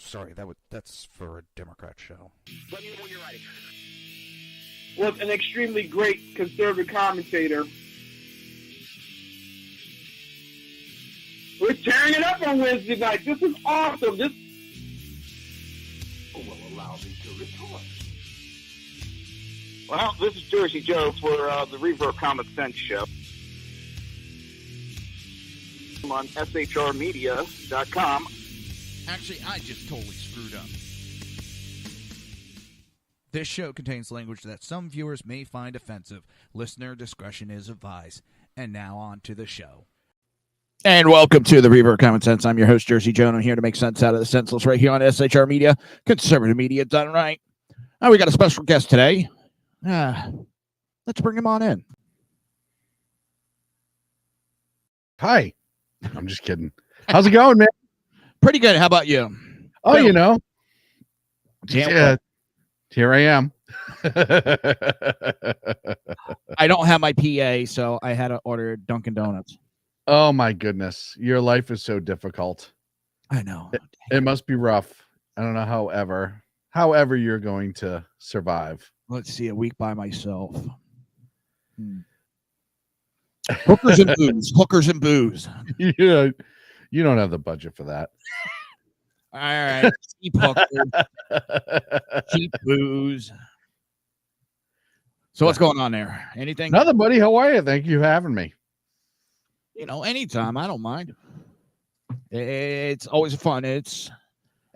Sorry, that's for a Democrat show. Let me know when you're ready. Was an extremely great conservative commentator. We're tearing it up on Wednesday night. This is awesome. This will allow me to retort. Well, this is Jersey Joe for the Reaver of Common Sense show. I'm on shrmedia.com. Actually, I just totally screwed up. This show contains language that some viewers may find offensive. Listener discretion is advised. And now on to the show. And welcome to the Reaver of Common Sense. I'm your host, Jersey Joe, and I'm here to make sense out of the senseless right here on SHR Media. Conservative media done right. Now we got a special guest today. Let's bring him on in. Hi. I'm just kidding. How's it going, man? Pretty good. How about you? Oh, Bill. you know. Yeah, here I am. I don't have my PA, so I had to order Dunkin' Donuts. Oh, my goodness. Your life is so difficult. I know. It must be rough. I don't know however you're going to survive. Let's see, a week by myself. Hookers and booze. Hookers and booze. Yeah, you don't have the budget for that. All right. Cheap hookers. Cheap booze. So what's going on there? Anything? Nothing, buddy. How are you? Thank you for having me. You know, anytime. I don't mind. It's always fun. It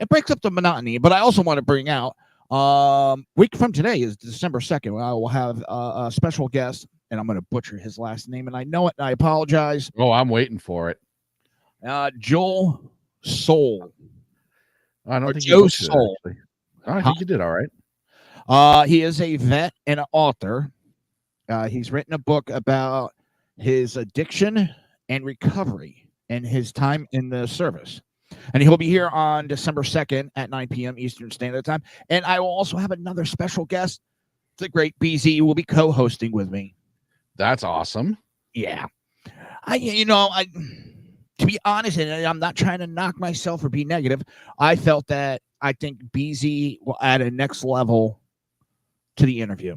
breaks up the monotony, but I also want to bring out week from today is December 2nd. I will have a special guest, and I'm going to butcher his last name, and I know it, and I apologize. Oh, I'm waiting for it. Joel Soul. I don't think Joe Soul. I think you did all right. He is a vet and an author. He's written a book about his addiction and recovery and his time in the service. And he'll be here on December 2nd at 9 p.m. Eastern Standard Time. And I will also have another special guest. The great BZ who will be co-hosting with me. That's awesome. Yeah. To be honest, and I'm not trying to knock myself or be negative, I felt that I think BZ will add a next level to the interview.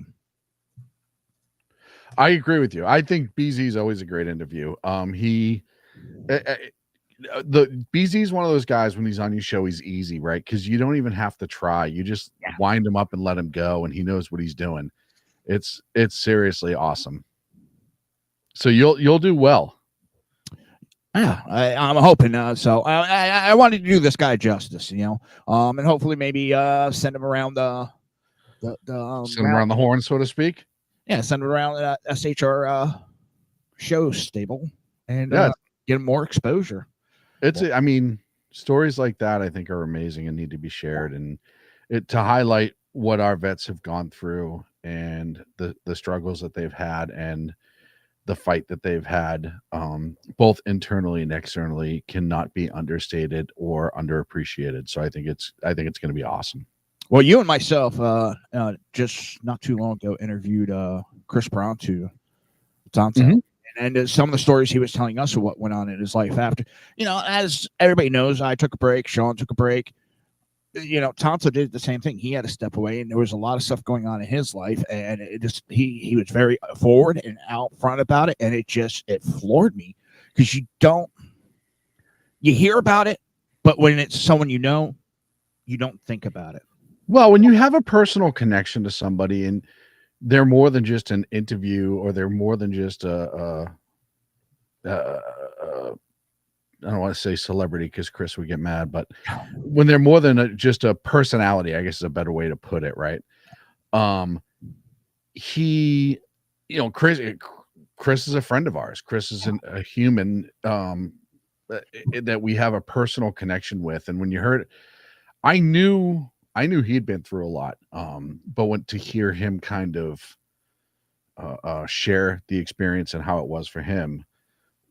I agree with you. I think BZ is always a great interview. The BZ is one of those guys when he's on your show, he's easy, right? Because you don't even have to try. You just wind him up and let him go, and he knows what he's doing. It's seriously awesome. So you'll do well. Yeah, I'm hoping. So I wanted to do this guy justice, and hopefully maybe send him around send him around the horn, so to speak. Yeah, send him around the SHR show stable and get him more exposure. I mean, stories like that I think are amazing and need to be shared, and to highlight what our vets have gone through and the struggles that they've had and the fight that they've had, both internally and externally, cannot be understated or underappreciated. So I think it's going to be awesome. Well, you and myself, just not too long ago, interviewed Chris Pronto, Thompson, and some of the stories he was telling us of what went on in his life after. As everybody knows, I took a break. Sean took a break. Tonto did the same thing. He had to step away, and there was a lot of stuff going on in his life, and he was very forward and out front about it, and it floored me because you hear about it, but when it's someone you don't think about it. Well, when you have a personal connection to somebody, and they're more than just an interview, or they're more than just I don't want to say celebrity because Chris would get mad, but when they're more than just a personality, I guess is a better way to put it, right? Chris is a friend of ours. Chris is a human that we have a personal connection with. And when you heard it, I knew he'd been through a lot, but to hear him kind of share the experience and how it was for him,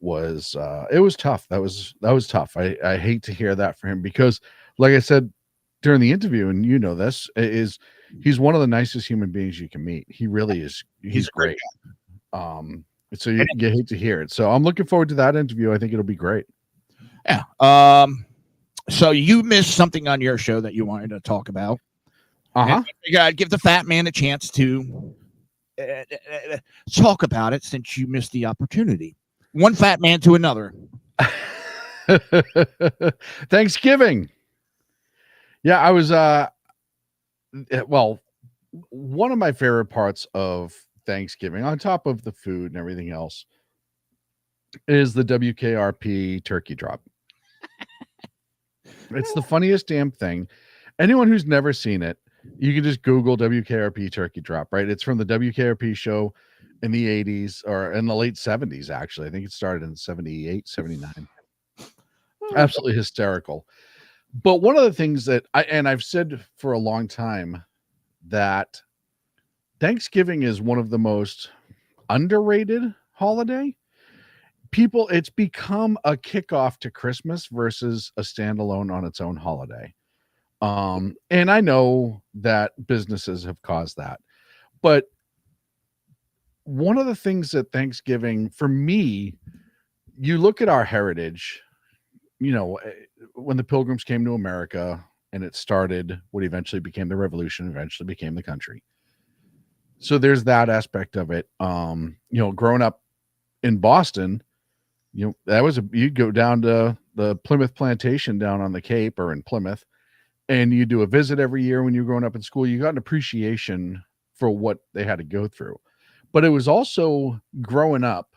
it was tough. That was tough. I hate to hear that for him because, like I said during the interview, and he's one of the nicest human beings you can meet. He really is. He's great. So you hate to hear it. So I'm looking forward to that interview. I think it'll be great. Yeah. So you missed something on your show that you wanted to talk about. You gotta give the fat man a chance to talk about it since you missed the opportunity. One fat man to another. Thanksgiving. Yeah, I was well, one of my favorite parts of Thanksgiving, on top of the food and everything else, is the WKRP turkey drop. It's the funniest damn thing. Anyone who's never seen it, you can just Google WKRP turkey drop, right? It's from the WKRP show in the 80s or in the late 70s, actually. I think it started in 78, 79. Absolutely hysterical. But one of the things that I've said for a long time that Thanksgiving is one of the most underrated holiday. It's become a kickoff to Christmas versus a standalone on its own holiday. And I know that businesses have caused that, but one of the things that Thanksgiving, for me, you look at our heritage, when the Pilgrims came to America and it started what eventually became the Revolution, eventually became the country. So there's that aspect of it. Growing up in Boston, you'd go down to the Plymouth Plantation down on the Cape or in Plymouth, and you do a visit every year when you're growing up in school. You got an appreciation for what they had to go through. But it was also, growing up,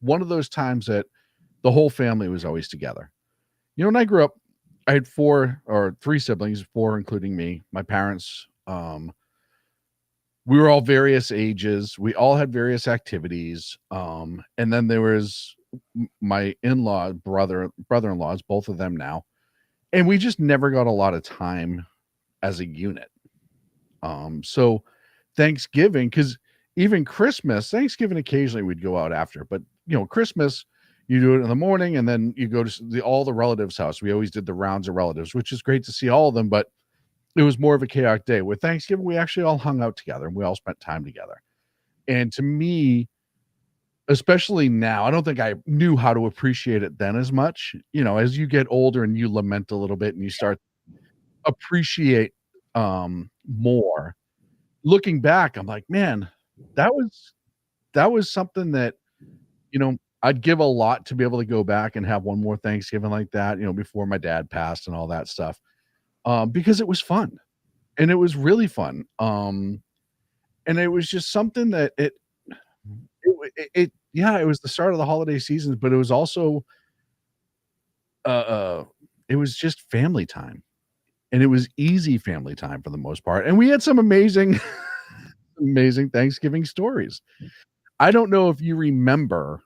one of those times that the whole family was always together. When I grew up, I had 3 siblings, 4 including me. My parents, we were all various ages. We all had various activities. And then there was my in-law, brother-in-laws, both of them now. And we just never got a lot of time as a unit. So Thanksgiving, because even Thanksgiving occasionally we'd go out after, but Christmas, you do it in the morning and then you go to all the relatives' house. We always did the rounds of relatives, which is great to see all of them, but it was more of a chaotic day. With Thanksgiving, we actually all hung out together and we all spent time together. And to me, especially now, I don't think I knew how to appreciate it then as much. As you get older and you lament a little bit and you start to appreciate more. Looking back, I'm like, man, that was something that, I'd give a lot to be able to go back and have one more Thanksgiving like that, before my dad passed and all that stuff. Because it was fun and it was really fun. And it was just something that it was the start of the holiday season, but it was also, it was just family time, and it was easy family time for the most part. And we had some amazing Thanksgiving stories. I don't know if you remember,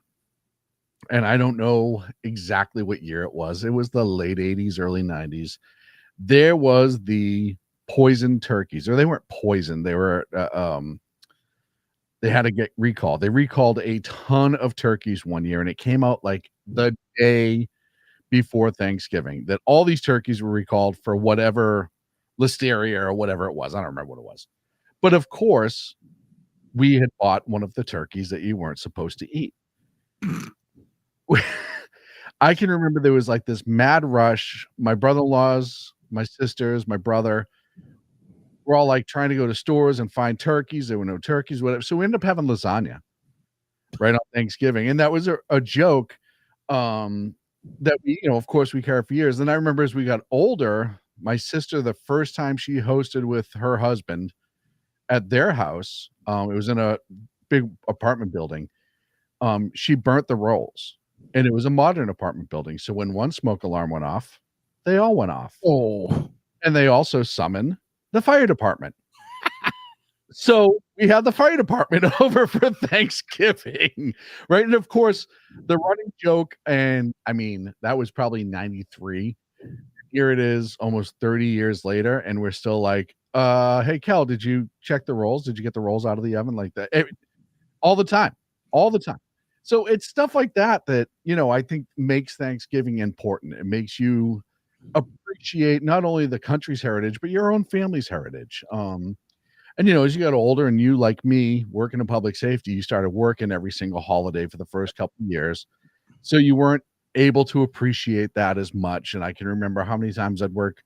and I don't know exactly what year it was. It was the late 80s, early 90s. There was the poisoned turkeys, or they weren't poisoned. They were, they had to get recalled. They recalled a ton of turkeys one year, and it came out like the day before Thanksgiving that all these turkeys were recalled for whatever listeria or whatever it was. I don't remember what it was. But of course, we had bought one of the turkeys that you weren't supposed to eat. I can remember there was like this mad rush. My brother-in-laws, my sisters, my brother, we're all like trying to go to stores and find turkeys. There were no turkeys, whatever. So we ended up having lasagna right on Thanksgiving. And that was a joke that we, of course, we carried for years. And I remember as we got older, my sister, the first time she hosted with her husband at their house, it was in a big apartment building. She burnt the rolls, and it was a modern apartment building. So when one smoke alarm went off, they all went off. Oh, and they also summoned the fire department. So we had the fire department over for Thanksgiving, right? And of course, the running joke, and I mean, that was probably 93. Here it is almost 30 years later, and we're still like, hey, Kel, did you check the rolls? Did you get the rolls out of the oven like that? All the time. So it's stuff like that that, I think makes Thanksgiving important. It makes you appreciate not only the country's heritage, but your own family's heritage. And, as you got older and you, like me, working in public safety, you started working every single holiday for the first couple of years. So you weren't able to appreciate that as much. And I can remember how many times I'd work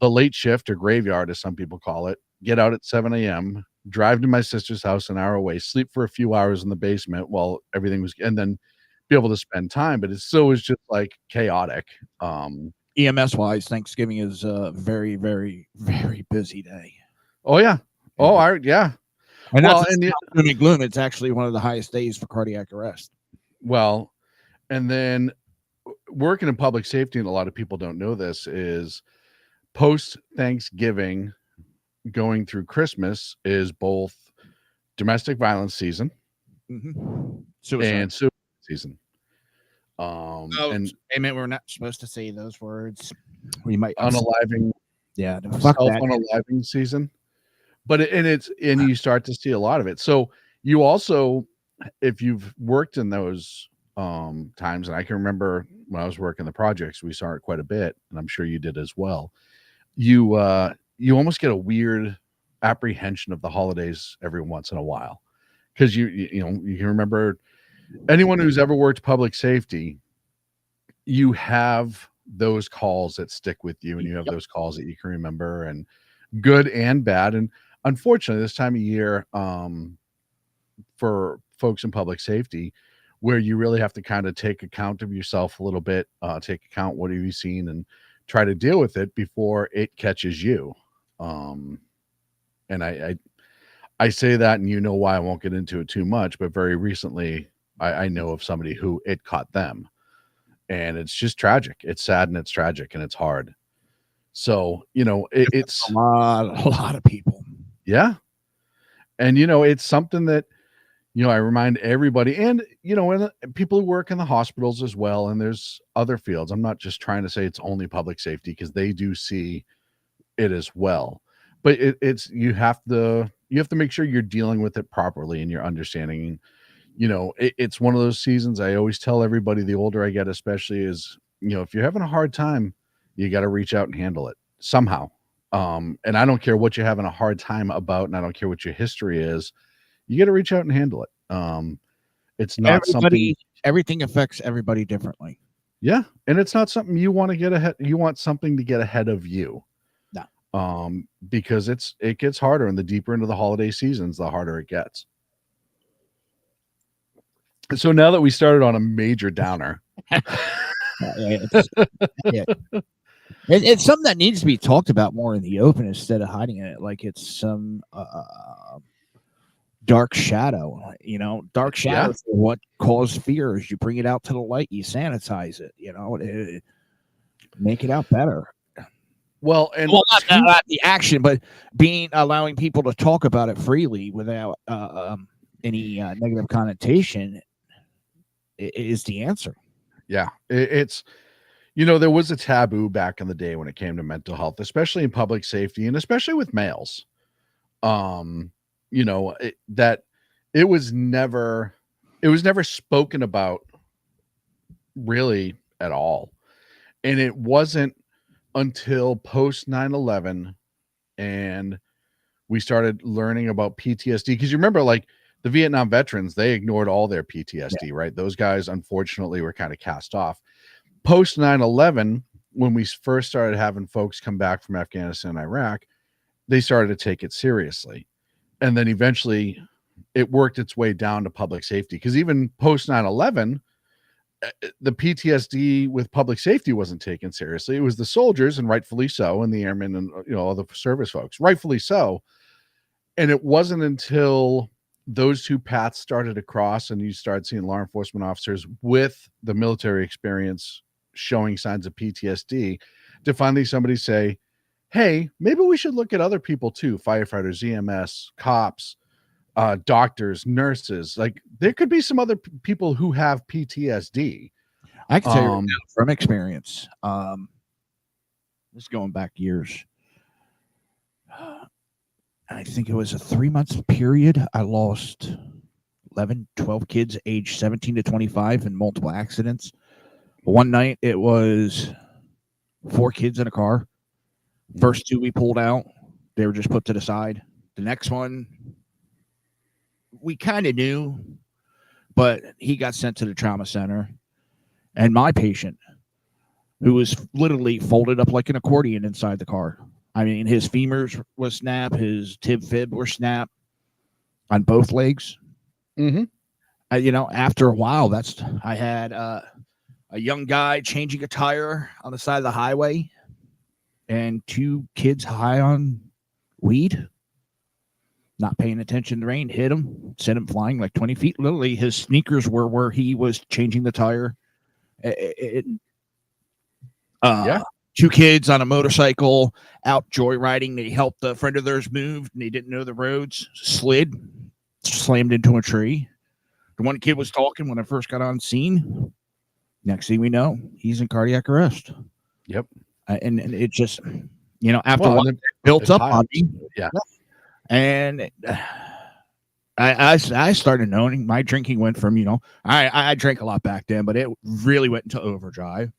the late shift or graveyard, as some people call it, get out at 7 a.m., drive to my sister's house an hour away, sleep for a few hours in the basement while everything was, and then be able to spend time. But it still was just like chaotic. EMS wise, Thanksgiving is a very, very, very busy day. Oh yeah. Oh, yeah. And Well, that's and doom and gloom. It's actually one of the highest days for cardiac arrest. well, and then working in public safety, and a lot of people don't know this, is post Thanksgiving going through Christmas is both domestic violence season Suicide. and suicide season. And amen. We're not supposed to say those words. We might unaliving, fuck that. self-unaliving season. But and you start to see a lot of it. So you also, if you've worked in those times, and I can remember when I was working the projects, we saw it quite a bit, and I'm sure you did as well. You almost get a weird apprehension of the holidays every once in a while, because you can remember, anyone who's ever worked public safety, you have those calls that stick with you, and you have those calls that you can remember, and good and bad. And unfortunately, this time of year, for folks in public safety, where you really have to kind of take account of yourself a little bit, take account what have you seen, and try to deal with it before it catches you. And I say that, and why I won't get into it too much, but very recently I know of somebody who it caught them, and it's just tragic. It's sad, and it's tragic, and it's hard. So, it's a lot of people. Yeah. And, it's something that, I remind everybody, and, and people who work in the hospitals as well. And there's other fields. I'm not just trying to say it's only public safety, because they do see it as well. But you have to make sure you're dealing with it properly, and you're understanding, it's one of those seasons. I always tell everybody, the older I get, especially, is, if you're having a hard time, you got to reach out and handle it somehow. And I don't care what you're having a hard time about, and I don't care what your history is. You got to reach out and handle it. It's not something. Everything affects everybody differently. Yeah, and it's not something you want to get ahead. You want something to get ahead of you. No. Because it gets harder, and the deeper into the holiday seasons, the harder it gets. So now that we started on a major downer, it's something that needs to be talked about more in the open instead of hiding it like it's some dark shadow. Dark shadows are what cause fears. You bring it out to the light, you sanitize it, make it out better. Well, and not the action, but allowing people to talk about it freely without any negative connotation is the answer. Yeah, it's there was a taboo back in the day when it came to mental health, especially in public safety, and especially with males. That it was never spoken about really at all. And it wasn't until post 9/11 and we started learning about PTSD, because you remember, like, the Vietnam veterans, they ignored all their PTSD, right? Those guys, unfortunately, were kind of cast off. Post 9/11, when we first started having folks come back from Afghanistan and Iraq, they started to take it seriously. And then eventually it worked its way down to public safety, because even post 9/11, the PTSD with public safety wasn't taken seriously. It was the soldiers, and rightfully so, and the airmen, and all the service folks, rightfully so. And it wasn't until those two paths started to cross, and you started seeing law enforcement officers with the military experience showing signs of PTSD, to finally somebody say, hey, maybe we should look at other people too, firefighters, EMS, cops, doctors, nurses. Like, there could be some other people who have PTSD. I can tell you right now, from experience, this is going back years. I think it was a 3-month period. I lost 11, 12 kids aged 17 to 25 in multiple accidents. One night it was 4 kids in a car. First 2 we pulled out. They were just put to the side. The next one, we kind of knew, but he got sent to the trauma center. and my patient, who was literally folded up like an accordion inside the car. I mean, his femurs was snap, his tib fib were snap on both legs. Mm-hmm. After a while, I had a young guy changing a tire on the side of the highway, and 2 kids high on weed, not paying attention to the rain, hit him, sent him flying like 20 feet. Literally, his sneakers were where he was changing the tire. Yeah. 2 kids on a motorcycle out joyriding. They helped a friend of theirs move, and they didn't know the roads. Slid, slammed into a tree. The one kid was talking when I first got on scene. Next thing we know, he's in cardiac arrest. Yep. And it just, after a while, it built up on me. Yeah. And I started knowing my drinking went from, I drank a lot back then, but it really went into overdrive.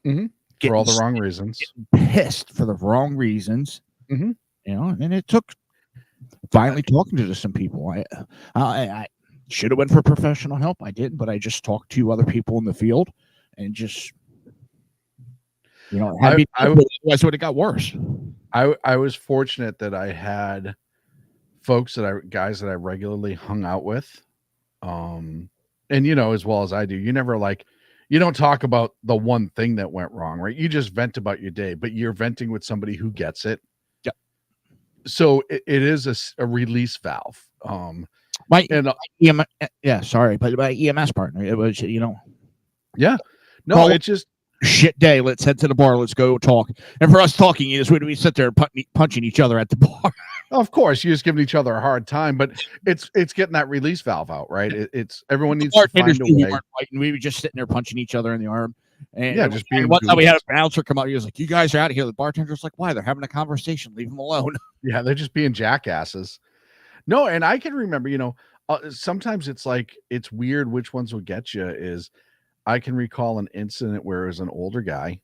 Mm-hmm. For all the wrong reasons. Pissed for the wrong reasons. Mm-hmm. And it took finally talking to some people. I should have went for professional help. I didn't, but I just talked to other people in the field and just, otherwise would have got worse. I was fortunate that I had guys that I regularly hung out with. And as well as I do, you don't talk about the one thing that went wrong, right? You just vent about your day, but you're venting with somebody who gets it. Yep. So it is a release valve. My EMS partner, it was, yeah, no, it's just shit day. Let's head to the bar. Let's go talk. And for us talking is when we sit there punching each other at the bar. Of course, you're just giving each other a hard time, but it's getting that release valve out, right? It's everyone needs to find a way. We were just sitting there punching each other in the arm. And just being. One time we had a bouncer come out. He was like, "You guys are out of here." The bartender's like, "Why? They're having a conversation. Leave them alone." Yeah, they're just being jackasses. No, and I can remember, sometimes it's like it's weird which ones will get you. I can recall an incident where it was an older guy,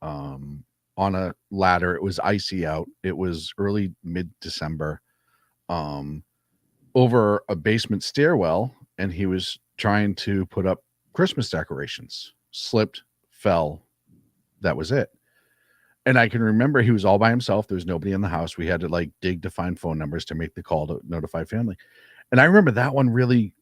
on a ladder. It was icy out. It was early mid-December, over a basement stairwell, and he was trying to put up Christmas decorations. Slipped, fell. That was it. And I can remember he was all by himself. There was nobody in the house. We had to dig to find phone numbers to make the call to notify family. And I remember that one really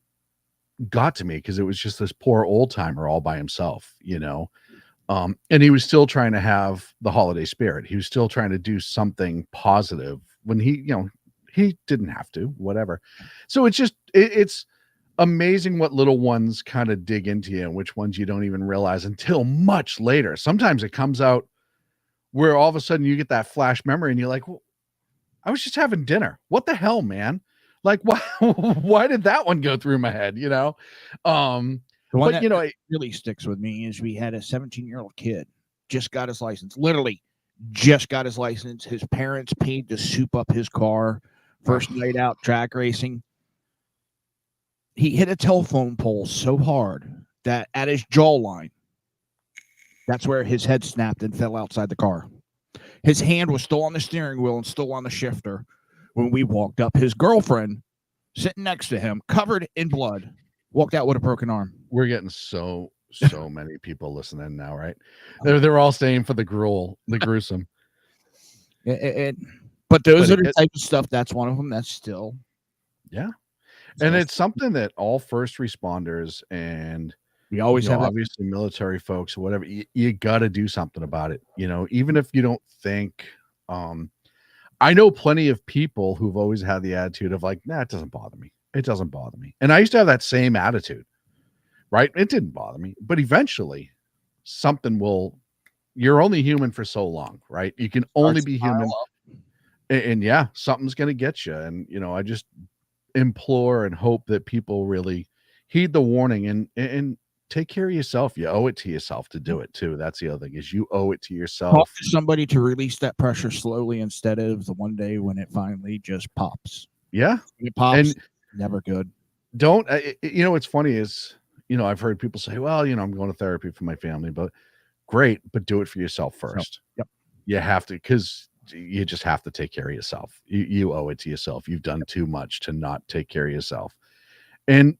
got to me because it was just this poor old timer all by himself, and he was still trying to have the holiday spirit. He was still trying to do something positive when he didn't have to, whatever. So it's amazing what little ones kind of dig into you and which ones you don't even realize until much later. Sometimes it comes out where all of a sudden you get that flash memory and you're like, well, I was just having dinner. What the hell, man? Like, why did that one go through my head? The one that really sticks with me is we had a 17-year-old kid, just got his license, literally just got his license. His parents paid to soup up his car. First night out drag racing. He hit a telephone pole so hard that at his jawline, that's where his head snapped and fell outside the car. His hand was still on the steering wheel and still on the shifter when we walked up. His girlfriend, sitting next to him, covered in blood, walked out with a broken arm. We're getting so many people listening now, right? They're all staying for the gruesome. But those are the type of stuff. That's one of them. That's still, yeah. And it's something that all first responders and we always have obviously military folks or whatever, you got to do something about it. Even if you don't think, I know plenty of people who've always had the attitude of like, nah, it doesn't bother me. It doesn't bother me. And I used to have that same attitude, right? It didn't bother me, but eventually you're only human for so long, right? You can only be human. And yeah, something's going to get you. And, I just implore and hope that people really heed the warning and take care of yourself. You owe it to yourself to do it too. That's the other thing is you owe it to yourself. Talk to somebody to release that pressure slowly instead of the one day when it finally just pops. Yeah. It pops. And never good. Don't, what's funny is, I've heard people say, well, I'm going to therapy for my family, but great, but do it for yourself first. Yep. You have to, because you just have to take care of yourself. You owe it to yourself. You've done too much to not take care of yourself. And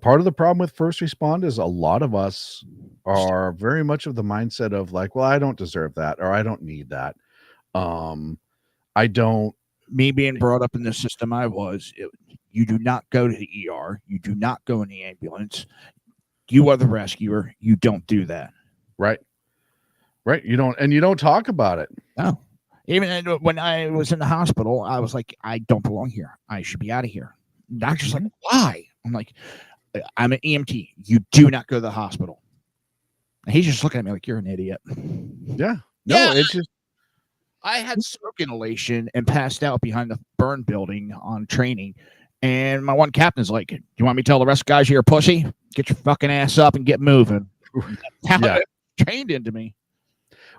part of the problem with first respond is a lot of us are very much of the mindset of like, well, I don't deserve that, or I don't need that. I don't. Me being brought up in the system you do not go to the ER. You do not go in the ambulance. You are the rescuer. You don't do that. Right. You don't talk about it. No. Even when I was in the hospital, I was like, I don't belong here. I should be out of here. Doctor's like, why? I'm like, I'm an EMT. You do not go to the hospital. And he's just looking at me like, you're an idiot. Yeah. No, it's just. I had smoke inhalation and passed out behind the burn building on training. And my one captain's like, do you want me to tell the rest of the guys you're a pussy? Get your fucking ass up and get moving. That's how it trained into me.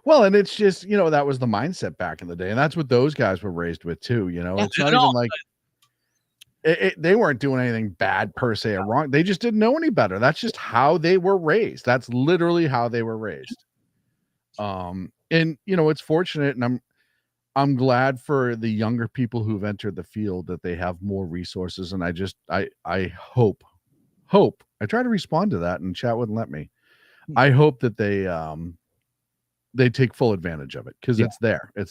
Well, and it's just, that was the mindset back in the day. And that's what those guys were raised with too. It's not even like they weren't doing anything bad per se or wrong. They just didn't know any better. That's just how they were raised. That's literally how they were raised. And it's fortunate, and I'm glad for the younger people who've entered the field that they have more resources. And I hope I try to respond to that, and chat wouldn't let me. I hope that they take full advantage of it, because it's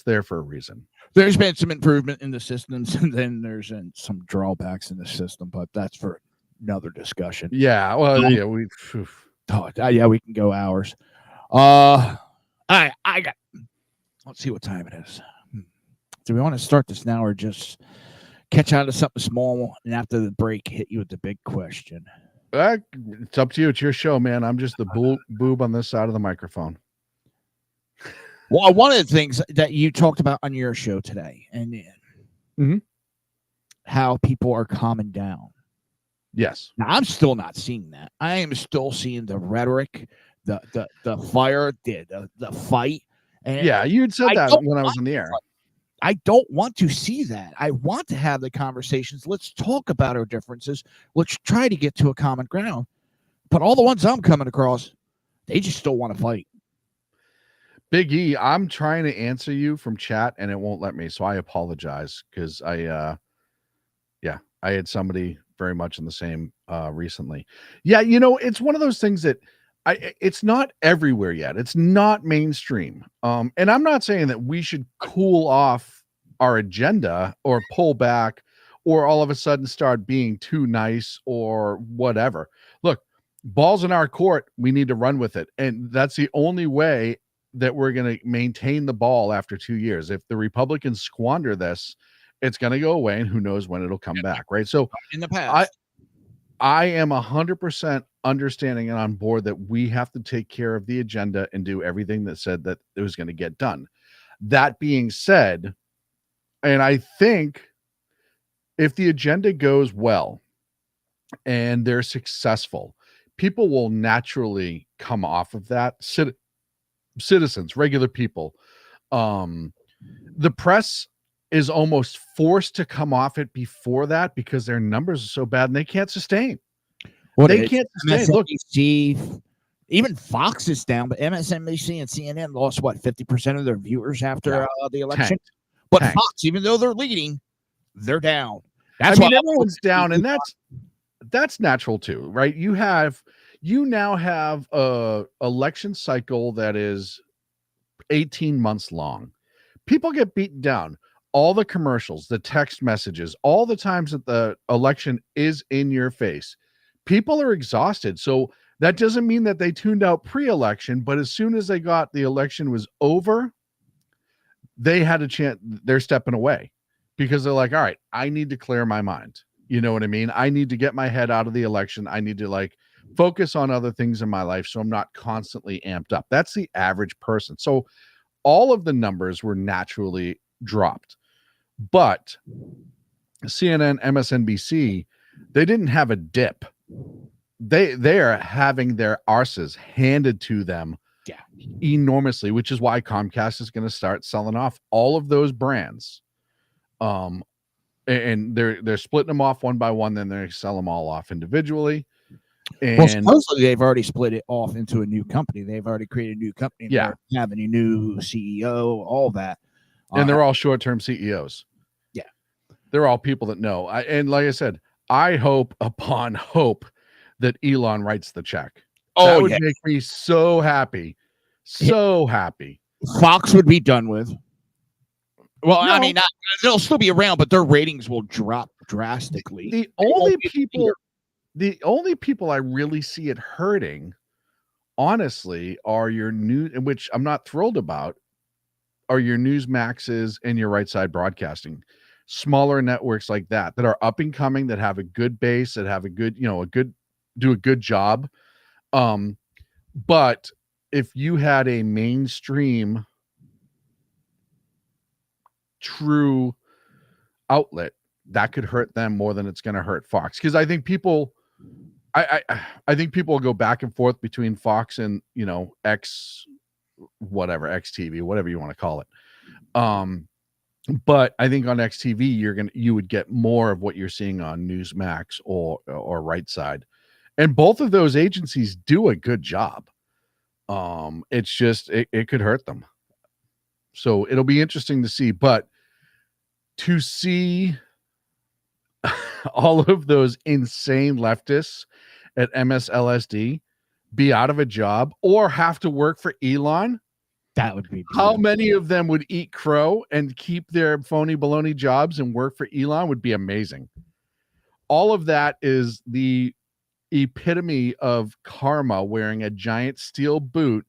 there for a reason. There's been some improvement in the systems, and then there's some drawbacks in the system, but that's for another discussion. Yeah. Well, we can go hours. I got. Let's see what time it is. Do we want to start this now, or just catch out of something small, and after the break hit you with the big question? It's up to you. It's your show, man. I'm just the boob on this side of the microphone. Well, one of the things that you talked about on your show today, and how people are calming down. Yes. Now, I'm still not seeing that. I am still seeing the rhetoric, the fire, the fight. And yeah, you had said that when I was in the air. I don't want to see that. I want to have the conversations. Let's talk about our differences. Let's try to get to a common ground. But all the ones I'm coming across, they just still want to fight. Big E, I'm trying to answer you from chat and it won't let me. So I apologize, because I had somebody very much in the same recently. Yeah, it's one of those things that it's not everywhere yet. It's not mainstream. And I'm not saying that we should cool off our agenda or pull back or all of a sudden start being too nice or whatever. Look, ball's in our court. We need to run with it. And that's the only way that we're going to maintain the ball after 2 years. If the Republicans squander this, it's going to go away, and who knows when it'll come back. Right. So in the past, I am 100% understanding and on board that we have to take care of the agenda and do everything that said that it was going to get done. That being said, and I think if the agenda goes well and they're successful, people will naturally come off of that. Citizens, regular people. The press is almost forced to come off it before that, because their numbers are so bad and they can't sustain. They can't sustain. Look, even Fox is down, but MSNBC and CNN lost 50% of their viewers after the election. But Fox, even though they're leading, they're down. That's why everyone's down, and that's natural too, right? You now have a election cycle that is 18 months long. People get beaten down. All the commercials, the text messages, all the times that the election is in your face, people are exhausted. So that doesn't mean that they tuned out pre-election, but as soon as they got the election was over, they had a chance. They're stepping away because they're like, all right, I need to clear my mind. You know what I mean? I need to get my head out of the election. I need to focus on other things in my life, so I'm not constantly amped up. That's the average person. So all of the numbers were naturally dropped. But CNN, MSNBC, they didn't have a dip. They are having their arses handed to them enormously, which is why Comcast is going to start selling off all of those brands. And they're splitting them off one by one, then they sell them all off individually. And supposedly they've already split it off into a new company. They've already created a new company. Yeah. They have a new CEO, all that. And they're all short-term CEOs. Yeah. They're all people that know. And like I said, I hope upon hope that Elon writes the check. Oh, that would yeah. make me so happy. So happy. Fox would be done with. Well, No. I mean, they'll still be around, but their ratings will drop drastically. The only people I really see it hurting, honestly, are your news, which I'm not thrilled about, are your Newsmaxes and your Right Side Broadcasting. Smaller networks like that are up and coming, that have a good base, that have a good, do a good job. But if you had a mainstream true outlet, that could hurt them more than it's going to hurt Fox. Because I think people, I think people will go back and forth between Fox and X TV, whatever you want to call it. But I think on XTV you would get more of what you're seeing on Newsmax or Right Side, and both of those agencies do a good job. It's just it could hurt them. So it'll be interesting to see, but to see all of those insane leftists at MSLSD be out of a job or have to work for Elon, that would be how many of them would eat crow and keep their phony baloney jobs and work for Elon would be amazing. All of that is the epitome of karma, wearing a giant steel boot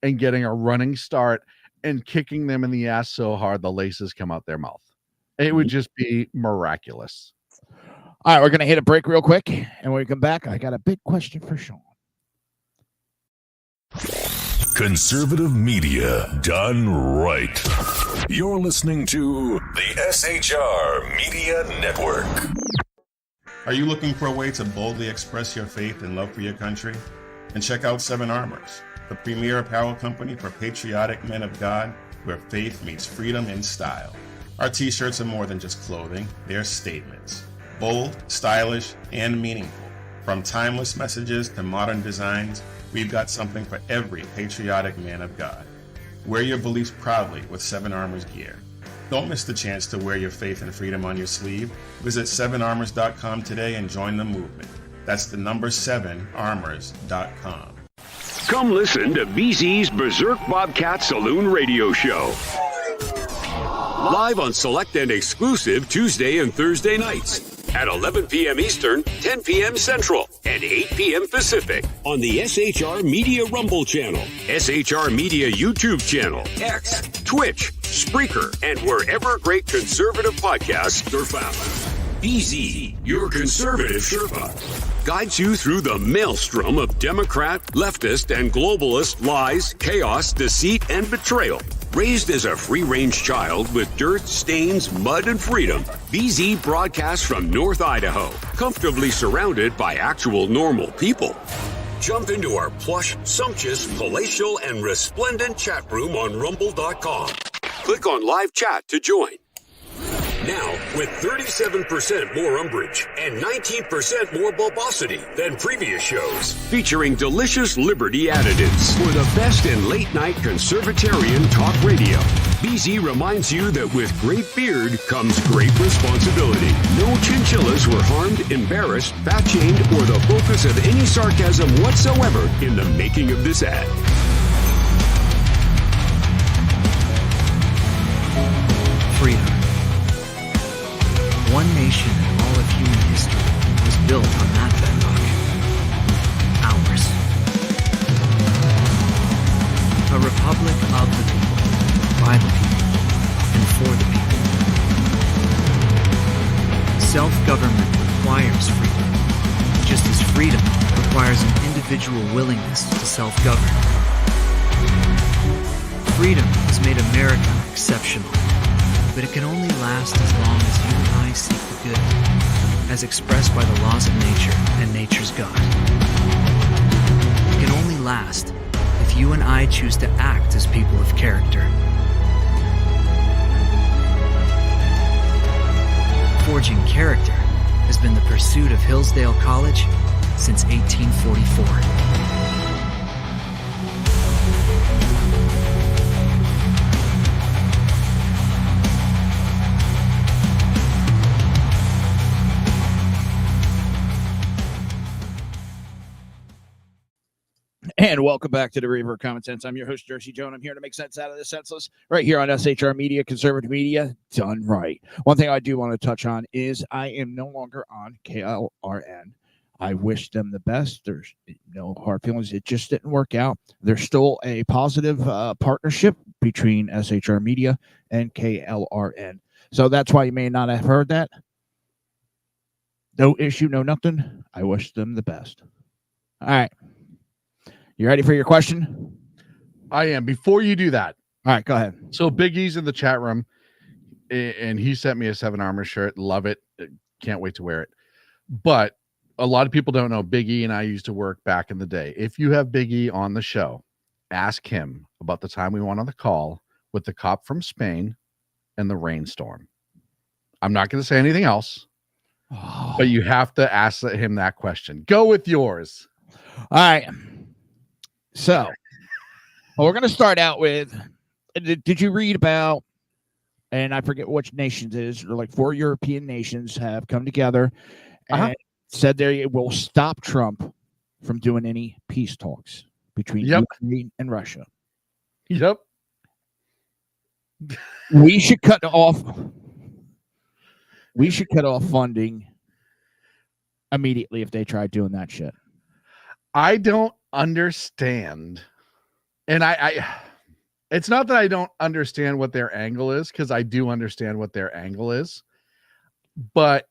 and getting a running start and kicking them in the ass so hard the laces come out their mouth. It would just be miraculous. All right, we're going to hit a break real quick, and when we come back, I got a big question for Sean. Conservative media done right. You're listening to the SHR Media Network. Are you looking for a way to boldly express your faith and love for your country? And check out Seven Armors, the premier apparel company for patriotic men of God, where faith meets freedom in style. Our t-shirts are more than just clothing, they're statements. Bold, stylish, and meaningful. From timeless messages to modern designs, we've got something for every patriotic man of God. Wear your beliefs proudly with Seven Armors gear. Don't miss the chance to wear your faith and freedom on your sleeve. Visit 7armors.com today and join the movement. That's the number 7armors.com. Come listen to BZ's Berserk Bobcat Saloon Radio Show. Live on select and exclusive Tuesday and Thursday nights at 11 p.m. Eastern, 10 p.m. Central, and 8 p.m. Pacific on the SHR Media Rumble channel, SHR Media YouTube channel, X, Twitch, Spreaker, and wherever great conservative podcasts are found. BZ, your conservative Sherpa, guides you through the maelstrom of Democrat, leftist, and globalist lies, chaos, deceit, and betrayal. Raised as a free-range child with dirt, stains, mud, and freedom, BZ broadcasts from North Idaho, comfortably surrounded by actual normal people. Jump into our plush, sumptuous, palatial, and resplendent chat room on rumble.com. Click on live chat to join. Now, with 37% more umbrage and 19% more bulbosity than previous shows, featuring delicious Liberty additives for the best in late-night conservatarian talk radio. BZ reminds you that with great beard comes great responsibility. No chinchillas were harmed, embarrassed, fat-shamed, or the focus of any sarcasm whatsoever in the making of this ad. Freedom. One nation in all of human history was built on that bedrock. Ours. A republic of the people, by the people, and for the people. Self-government requires freedom, just as freedom requires an individual willingness to self-govern. Freedom has made America exceptional. But it can only last as long as you and I seek the good, as expressed by the laws of nature and nature's God. It can only last if you and I choose to act as people of character. Forging character has been the pursuit of Hillsdale College since 1844. And welcome back to the Reaver of Common Sense. I'm your host, Jersey Joe, and I'm here to make sense out of the senseless right here on SHR Media, conservative media, done right. One thing I do want to touch on is I am no longer on KLRN. I wish them the best. There's no hard feelings. It just didn't work out. There's still a positive partnership between SHR Media and KLRN. So that's why you may not have heard that. No issue, no nothing. I wish them the best. All right. You ready for your question? I am. Before you do that, all right, go ahead. So Big E's in the chat room, and he sent me a 7 Armor shirt. Love it. Can't wait to wear it. But a lot of people don't know Big E and I used to work back in the day. If you have Big E on the show, ask him about the time we went on the call with the cop from Spain and the rainstorm. I'm not going to say anything else, but you have to ask him that question. Go with yours. All right. So, we're going to start out with, did you read about, and I forget which nations it is, or like 4 European nations have come together and said they will stop Trump from doing any peace talks between Ukraine and Russia. Yep. We should cut off funding immediately if they try doing that shit. I don't understand. And I it's not that I don't understand what their angle is, because I do understand what their angle is. But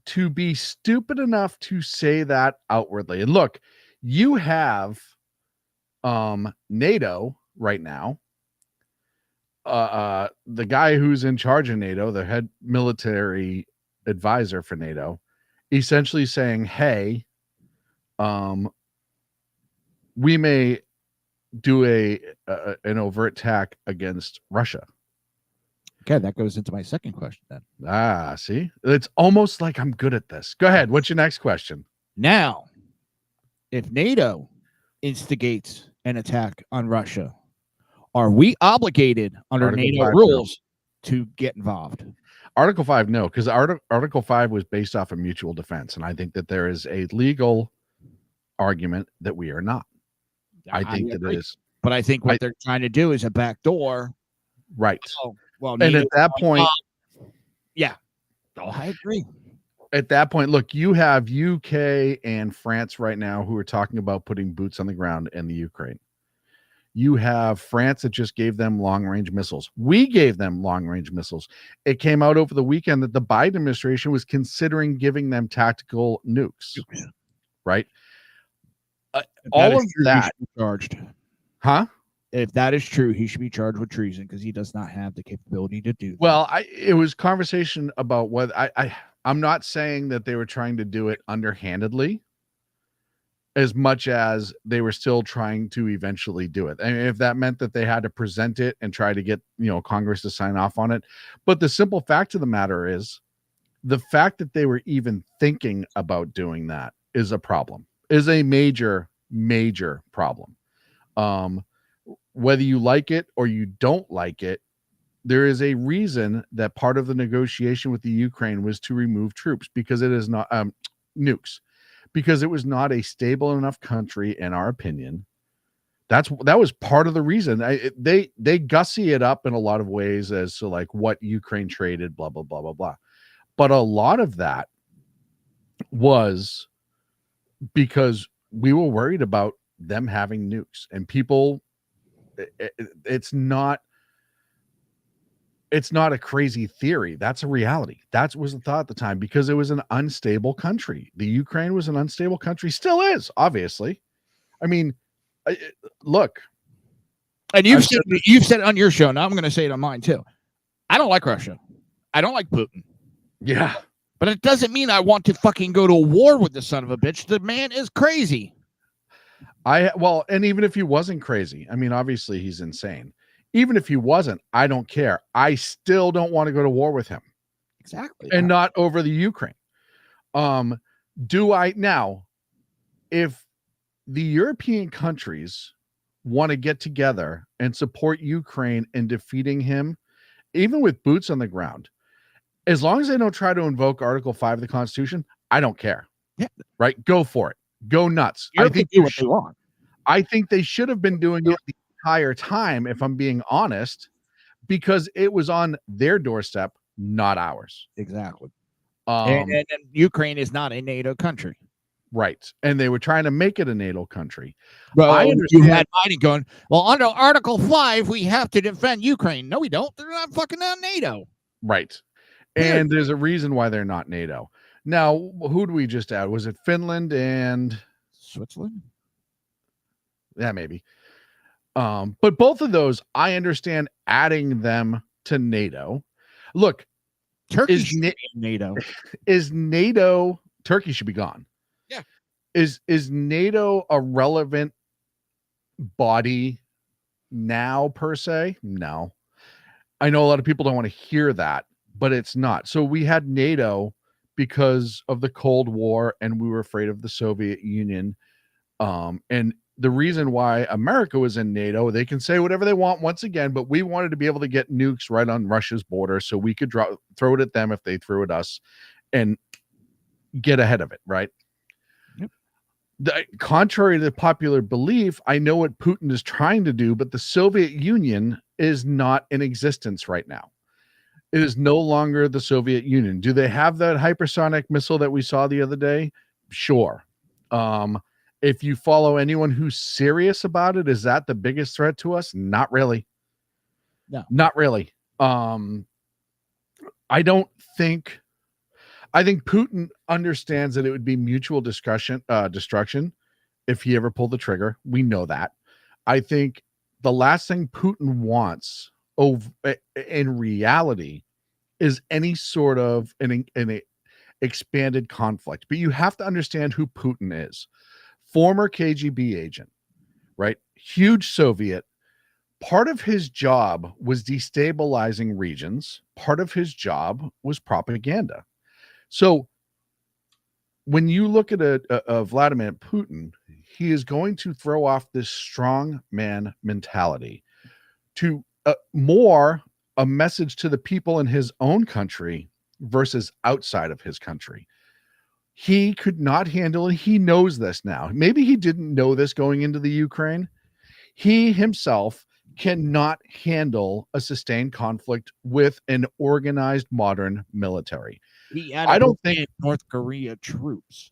to be stupid enough to say that outwardly. And look, you have NATO right now. The guy who's in charge of NATO, the head military advisor for NATO, essentially saying, hey, we may do an overt attack against Russia. Okay, that goes into my second question then. See? It's almost like I'm good at this. Go ahead. What's your next question? Now, if NATO instigates an attack on Russia, are we obligated under Article NATO 5, rules to get involved? Article 5, no, because Article 5 was based off of mutual defense, and I think that there is a legal argument that we are not. I think that it is. But I think what they're trying to do is a backdoor. Right. Well, and at that point, yeah, I agree. At that point, look, you have UK and France right now who are talking about putting boots on the ground in the Ukraine. You have France that just gave them long-range missiles. We gave them long-range missiles. It came out over the weekend that the Biden administration was considering giving them tactical nukes. Right? All of that charged. Huh? If that is true, he should be charged with treason because he does not have the capability to do that. Well, it was conversation about what I'm not saying that they were trying to do it underhandedly as much as they were still trying to eventually do it. I mean, if that meant that they had to present it and try to get, Congress to sign off on it. But the simple fact of the matter is the fact that they were even thinking about doing that is a problem, is a major, major problem. Whether you like it or you don't like it, there is a reason that part of the negotiation with the Ukraine was to remove troops because it is not nukes, because it was not a stable enough country, in our opinion. That was part of the reason. They gussy it up in a lot of ways as to like what Ukraine traded, blah, blah, blah, blah, blah. But a lot of that was because we were worried about them having nukes, and people, it's not a crazy theory. That's a reality. That was the thought at the time, because it was an unstable country. The Ukraine was an unstable country, still is, obviously. I mean, look. And you've said it on your show. Now I'm going to say it on mine too. I don't like Russia. I don't like Putin. Yeah. But it doesn't mean I want to fucking go to war with the son of a bitch. The man is crazy. And even if he wasn't crazy, I mean, obviously he's insane. Even if he wasn't, I don't care. I still don't want to go to war with him. Exactly. And not over the Ukraine. Do I now, if the European countries want to get together and support Ukraine in defeating him, even with boots on the ground, as long as they don't try to invoke Article 5 of the Constitution, I don't care. Yeah. Right? Go for it. Go nuts. I think do what they want. I think they should have been doing it the entire time, if I'm being honest, because it was on their doorstep, not ours. Exactly. Um, And Ukraine is not a NATO country. right. And they were trying to make it a NATO country. Well, I you understand. had Biden going, well, under Article 5, we have to defend Ukraine. No, we don't. They're not fucking on NATO. Right. Weird. And there's a reason why they're not NATO. Now, who do we just add? Was it Finland and Switzerland? Yeah, maybe. But both of those, I understand adding them to NATO. Look, Turkey is should be in NATO. Is NATO Turkey should be gone. Yeah. Is NATO a relevant body now per se? No. I know a lot of people don't want to hear that, but it's not. So we had NATO because of the Cold War, and we were afraid of the Soviet Union. And the reason why America was in NATO, they can say whatever they want once again, but we wanted to be able to get nukes right on Russia's border so we could throw it at them if they threw at us and get ahead of it, right? Yep. Contrary to the popular belief, I know what Putin is trying to do, but the Soviet Union is not in existence right now. It is no longer the Soviet Union. Do they have that hypersonic missile that we saw the other day? Sure. If you follow anyone who's serious about it, is that the biggest threat to us? Not really. No. Not really. I think Putin understands that it would be mutual destruction if he ever pulled the trigger. We know that. I think the last thing Putin wants in reality is any sort of an expanded conflict. But you have to understand who Putin is. Former KGB agent, right? Huge Soviet. Part of his job was destabilizing regions. Part of his job was propaganda. So when you look at a Vladimir Putin, he is going to throw off this strong man mentality to more a message to the people in his own country versus outside of his country. He could not handle it. He knows this now. Maybe he didn't know this going into the Ukraine. He himself cannot handle a sustained conflict with an organized modern military. I don't think North Korea troops.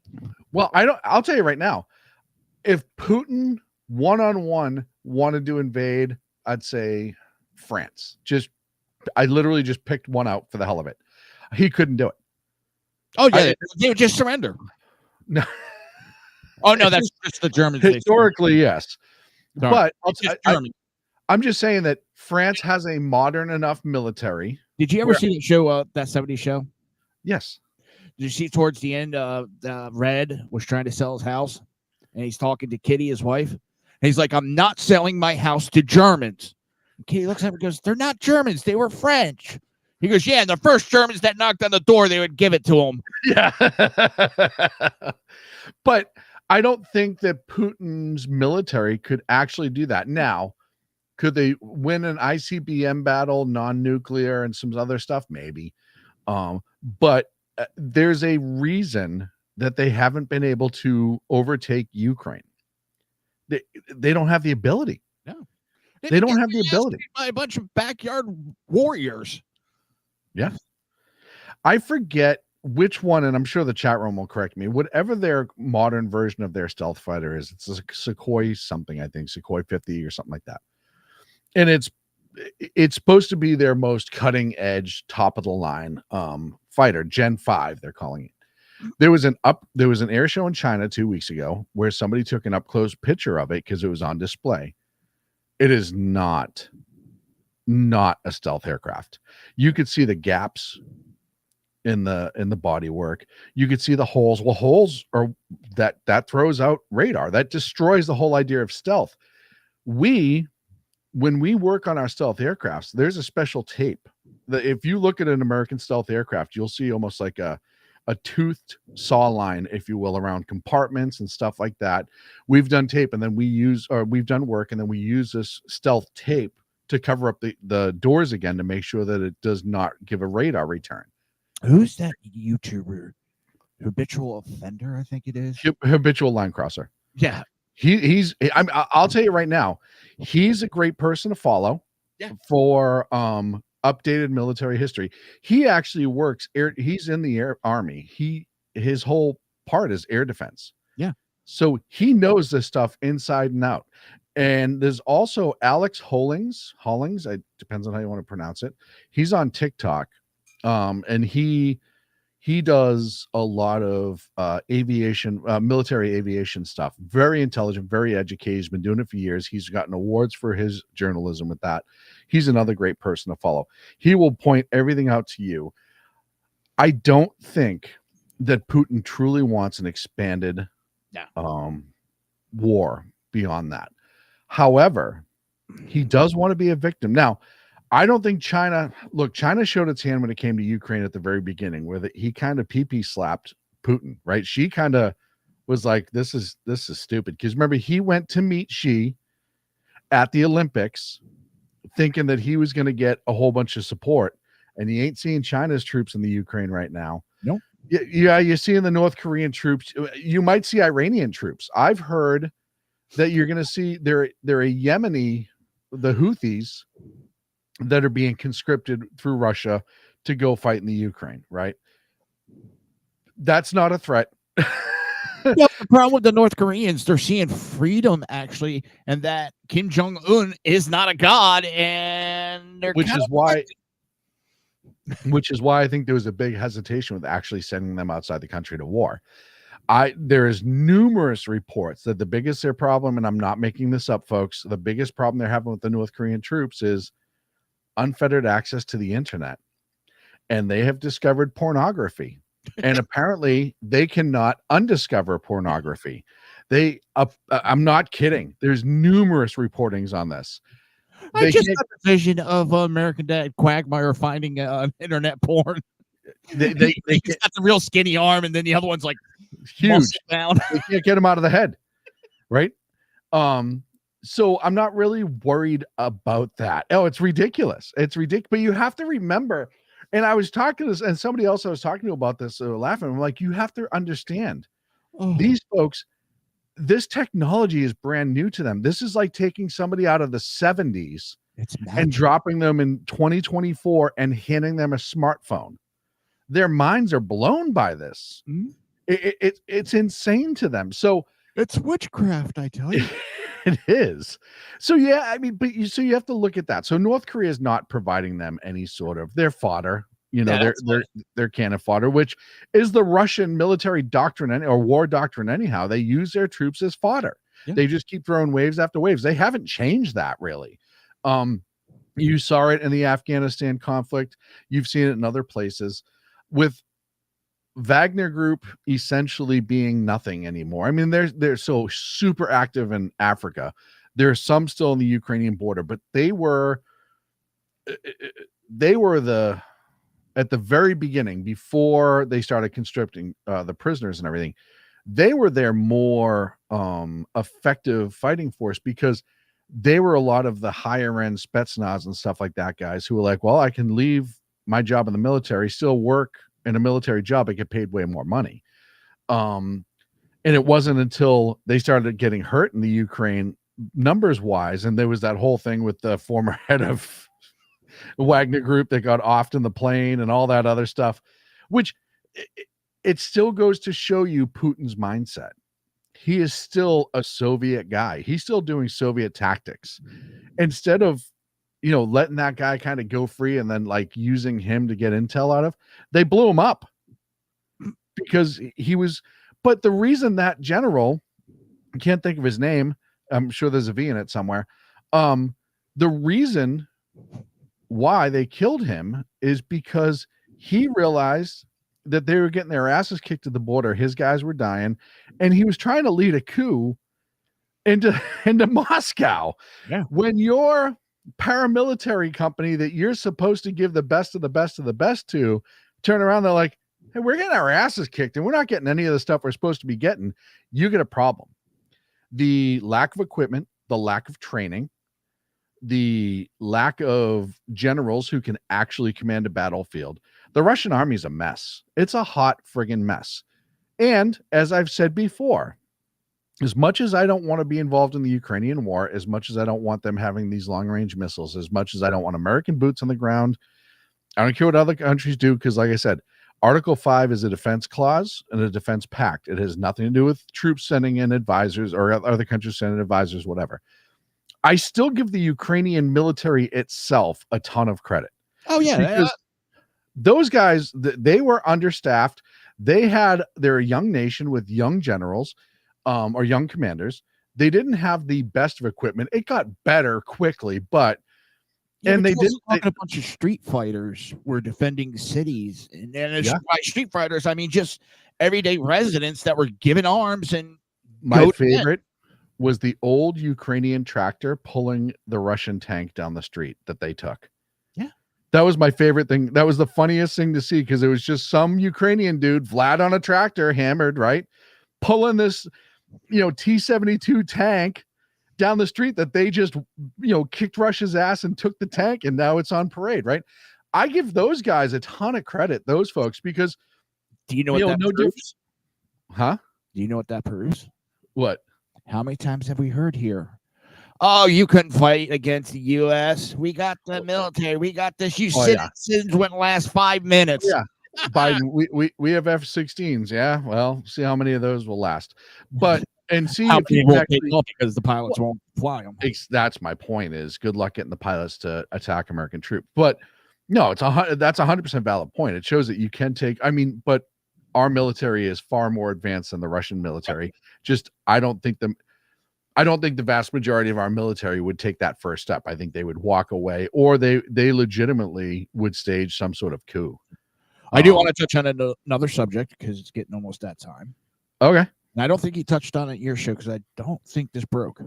Well, I'll tell you right now, if Putin one-on-one wanted to invade, I'd say France. I literally just picked one out for the hell of it. He couldn't do it. Oh yeah, they would just surrender. No. Oh no, that's just the Germans. Historically, yes. Sorry. But I'm just saying that France has a modern enough military. Did you ever see that show, that 70s show? Yes. Did you see towards the end, Red was trying to sell his house, and he's talking to Kitty, his wife, and he's like, "I'm not selling my house to Germans." And Kitty looks at him and goes, "They're not Germans. They were French." He goes, "Yeah, and the first Germans that knocked on the door, they would give it to him." Yeah. But I don't think that Putin's military could actually do that. Now, could they win an ICBM battle, non-nuclear, and some other stuff? Maybe. But there's a reason that they haven't been able to overtake Ukraine. They don't have the ability. No. They don't have the ability. By a bunch of backyard warriors. Yeah. I forget which one, and I'm sure the chat room will correct me. Whatever their modern version of their stealth fighter is, it's a Sukhoi something, I think, Sukhoi 50 or something like that. And it's supposed to be their most cutting edge, top of the line fighter, Gen 5, they're calling it. There was an air show in China 2 weeks ago where somebody took an up close picture of it because it was on display. It is not a stealth aircraft. You could see the gaps in the body work. You could see the holes. Well, holes are that throws out radar. That destroys the whole idea of stealth. When we work on our stealth aircrafts, there's a special tape that if you look at an American stealth aircraft, you'll see almost like a toothed saw line, if you will, around compartments and stuff like that. We've done tape, and then we've done work, and then we use this stealth tape to cover up the doors again to make sure that it does not give a radar return. Who's that YouTuber? Habitual Offender, I think it is. Habitual Line Crosser. Yeah. I'll tell you right now, he's a great person to follow. Yeah. For updated military history. He actually works he's in the army. His whole part is air defense. Yeah. So he knows this stuff inside and out. And there's also Alex Hollings, it depends on how you want to pronounce it. He's on TikTok. And he does a lot of aviation, military aviation stuff. Very intelligent, very educated. He's been doing it for years. He's gotten awards for his journalism with that. He's another great person to follow. He will point everything out to you. I don't think that Putin truly wants an expanded war beyond that. However, he does want to be a victim. Now, I don't think China showed its hand when it came to Ukraine at the very beginning, where he kind of pee-pee slapped Putin, right? She kind of was like, this is stupid. Because remember, he went to meet Xi at the Olympics thinking that he was going to get a whole bunch of support, and he ain't seeing China's troops in the Ukraine right now. Nope. Yeah, you're seeing the North Korean troops. You might see Iranian troops. I've heard that you're going to see they're a Yemeni, the Houthis, that are being conscripted through Russia to go fight in the Ukraine, right? That's not a threat. Yeah, the problem with the North Koreans, they're seeing freedom actually, and that Kim Jong-un is not a god, and they're which is why I think there was a big hesitation with actually sending them outside the country to war. There is numerous reports that the biggest their problem, and I'm not making this up, folks, the biggest problem they're having with the North Korean troops is unfettered access to the internet, and they have discovered pornography. And apparently they cannot undiscover pornography. I'm not kidding. There's numerous reportings on this. I just got a vision of American Dad Quagmire finding internet porn. He's got the real skinny arm, and then the other one's like huge. Down. They can't get him out of the head, right? So I'm not really worried about that. Oh, it's ridiculous. It's ridiculous. But you have to remember. And I was talking to this, and somebody else I was talking to about this, laughing. I'm like, you have to understand, these folks, this technology is brand new to them. This is like taking somebody out of the 70s and dropping them in 2024 and handing them a smartphone. Their minds are blown by this. Mm-hmm. It's insane to them. So it's witchcraft, I tell you. It is. So yeah, I mean, but you have to look at that. So North Korea is not providing them any sort of their fodder, their cannon fodder, which is the Russian military doctrine or war doctrine. Anyhow, they use their troops as fodder. Yeah. They just keep throwing waves after waves. They haven't changed that really. You saw it in the Afghanistan conflict. You've seen it in other places with Wagner Group essentially being nothing anymore. I mean, they're so super active in Africa. There's some still in the Ukrainian border, but they were at the very beginning, before they started conscripting the prisoners and everything. They were their more effective fighting force because they were a lot of the higher end Spetsnaz and stuff like that guys who were like, well, I can leave my job in the military, still work in a military job, I get paid way more money. And it wasn't until they started getting hurt in the Ukraine numbers wise. And there was that whole thing with the former head of Wagner Group that got offed in the plane and all that other stuff, which it still goes to show you Putin's mindset. He is still a Soviet guy. He's still doing Soviet tactics. Instead of, letting that guy kind of go free and then like using him to get intel out of, they blew him up because he was. But the reason that general, I can't think of his name, I'm sure there's a V in it somewhere. The reason why they killed him is because he realized that they were getting their asses kicked at the border. His guys were dying, and he was trying to lead a coup into Moscow. Yeah. When you're paramilitary company that you're supposed to give the best of the best of the best to turn around, they're like, hey, we're getting our asses kicked and we're not getting any of the stuff we're supposed to be getting, you get a problem. The lack of equipment, the lack of training, the lack of generals who can actually command a battlefield. The Russian army is a mess. It's a hot friggin' mess. And as I've said before, as much as I don't want to be involved in the Ukrainian war, as much as I don't want them having these long-range missiles, as much as I don't want American boots on the ground, I don't care what other countries do, because like I said, Article 5 is a defense clause and a defense pact. It has nothing to do with troops sending in advisors or other countries sending advisors, whatever. I still give the Ukrainian military itself a ton of credit. Oh, yeah. Because those guys, they were understaffed. They're a young nation with young generals or young commanders. They didn't have the best of equipment. It got better quickly, but and they didn't. A bunch of street fighters were defending cities, and by street fighters, I mean just everyday residents that were given arms. And my favorite was the old Ukrainian tractor pulling the Russian tank down the street that they took. Yeah, that was my favorite thing. That was the funniest thing to see, because it was just some Ukrainian dude, Vlad, on a tractor, hammered, right, pulling this, T-72 tank down the street that they just, kicked Russia's ass and took the tank, and now it's on parade, right? I give those guys a ton of credit, those folks, because do you know what that proves? Huh? Do you know what that proves? What? How many times have we heard here? Oh, you couldn't fight against the U.S. We got the military. We got this. You citizens wouldn't last 5 minutes. Yeah. Biden, we have F-16s. Yeah. Well, see how many of those will last. But and see how many won't take off because the pilots won't fly them. That's my point. Is good luck getting the pilots to attack American troops. But no, that's 100% valid point. It shows that you can take. I mean, but our military is far more advanced than the Russian military. Just I don't think the vast majority of our military would take that first step. I think they would walk away, or they legitimately would stage some sort of coup. I do want to touch on another subject because it's getting almost that time. Okay. And I don't think he touched on it in your show because I don't think this broke.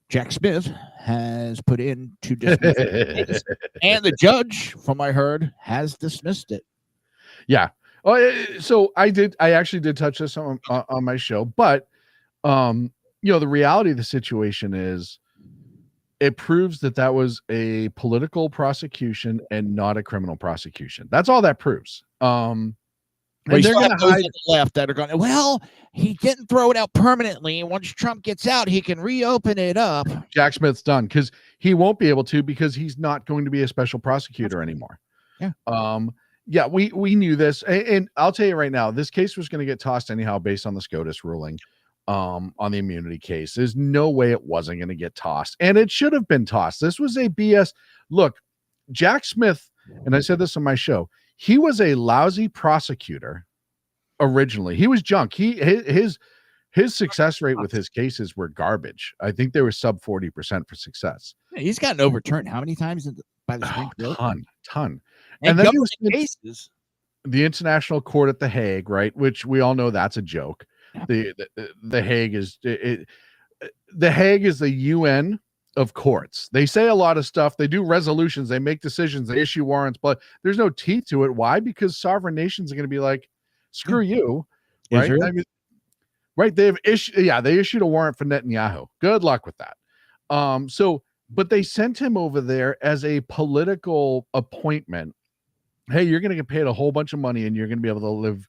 Jack Smith has put in to dismiss it, and the judge, from I heard, has dismissed it. Yeah. Oh, so I actually did touch this on my show, but the reality of the situation is it proves that was a political prosecution and not a criminal prosecution. That's all that proves. And they're going to hide the left that are going, well, he didn't throw it out permanently. Once Trump gets out, he can reopen it up. Jack Smith's done, because he won't be able to, because he's not going to be a special prosecutor anymore. Yeah. Yeah, we knew this. And I'll tell you right now, this case was going to get tossed anyhow based on the SCOTUS ruling. On the immunity case. There's no way it wasn't going to get tossed, and it should have been tossed. This was a BS. Look, Jack Smith, and I said this on my show, he was a lousy prosecutor originally. He was junk. His success rate with his cases were garbage. I think they were sub 40% for success. Yeah, he's gotten overturned how many times by the Supreme Court? Ton. And then there was cases. The International Court at The Hague, right? Which we all know that's a joke. The Hague is the Hague is the UN of courts. They say a lot of stuff. They do resolutions. They make decisions. They issue warrants, but there's no teeth to it. Why? Because sovereign nations are going to be like, screw you, right? I mean, right? They issued a warrant for Netanyahu. Good luck with that. But they sent him over there as a political appointment. Hey, you're going to get paid a whole bunch of money, and you're going to be able to live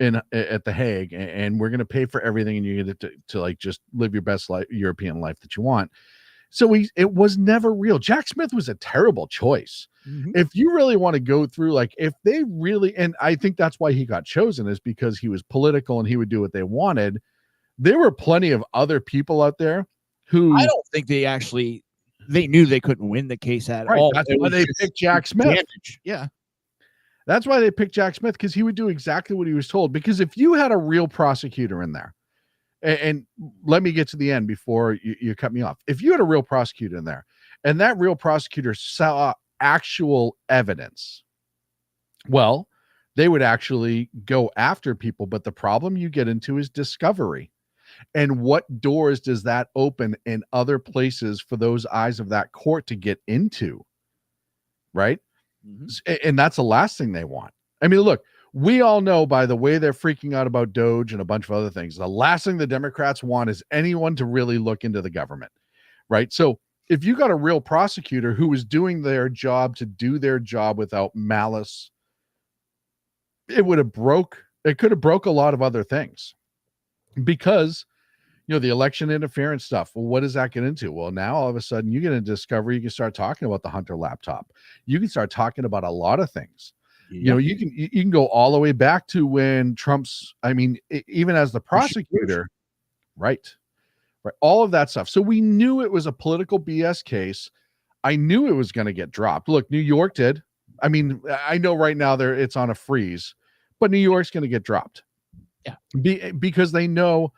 at The Hague, and we're going to pay for everything, and you get to like just live your best European life that you want. So it was never real. Jack Smith was a terrible choice. Mm-hmm. If you really want to go through, like, if they really, and I think that's why he got chosen, is because he was political and he would do what they wanted. There were plenty of other people out there who I don't think they knew they couldn't win the case at all. That's why they picked Jack Smith. Damage. Yeah. That's why they picked Jack Smith, because he would do exactly what he was told. Because if you had a real prosecutor in there, and let me get to the end before you cut me off. If you had a real prosecutor in there, and that real prosecutor saw actual evidence, well, they would actually go after people. But the problem you get into is discovery. And what doors does that open in other places for those eyes of that court to get into? Right? Mm-hmm. And that's the last thing they want. I mean, look, we all know by the way they're freaking out about Doge and a bunch of other things, the last thing the Democrats want is anyone to really look into the government, right? So if you got a real prosecutor who was doing their job to do their job without malice, it could have broke a lot of other things. because the election interference stuff. Well, what does that get into? Well, now all of a sudden you get a discovery. You can start talking about the Hunter laptop. You can start talking about a lot of things. Yep. You can go all the way back to when Trump's. I mean, even as the prosecutor, right, all of that stuff. So we knew it was a political BS case. I knew it was going to get dropped. Look, New York did. I mean, I know right now it's on a freeze, but New York's going to get dropped. Yeah, because they know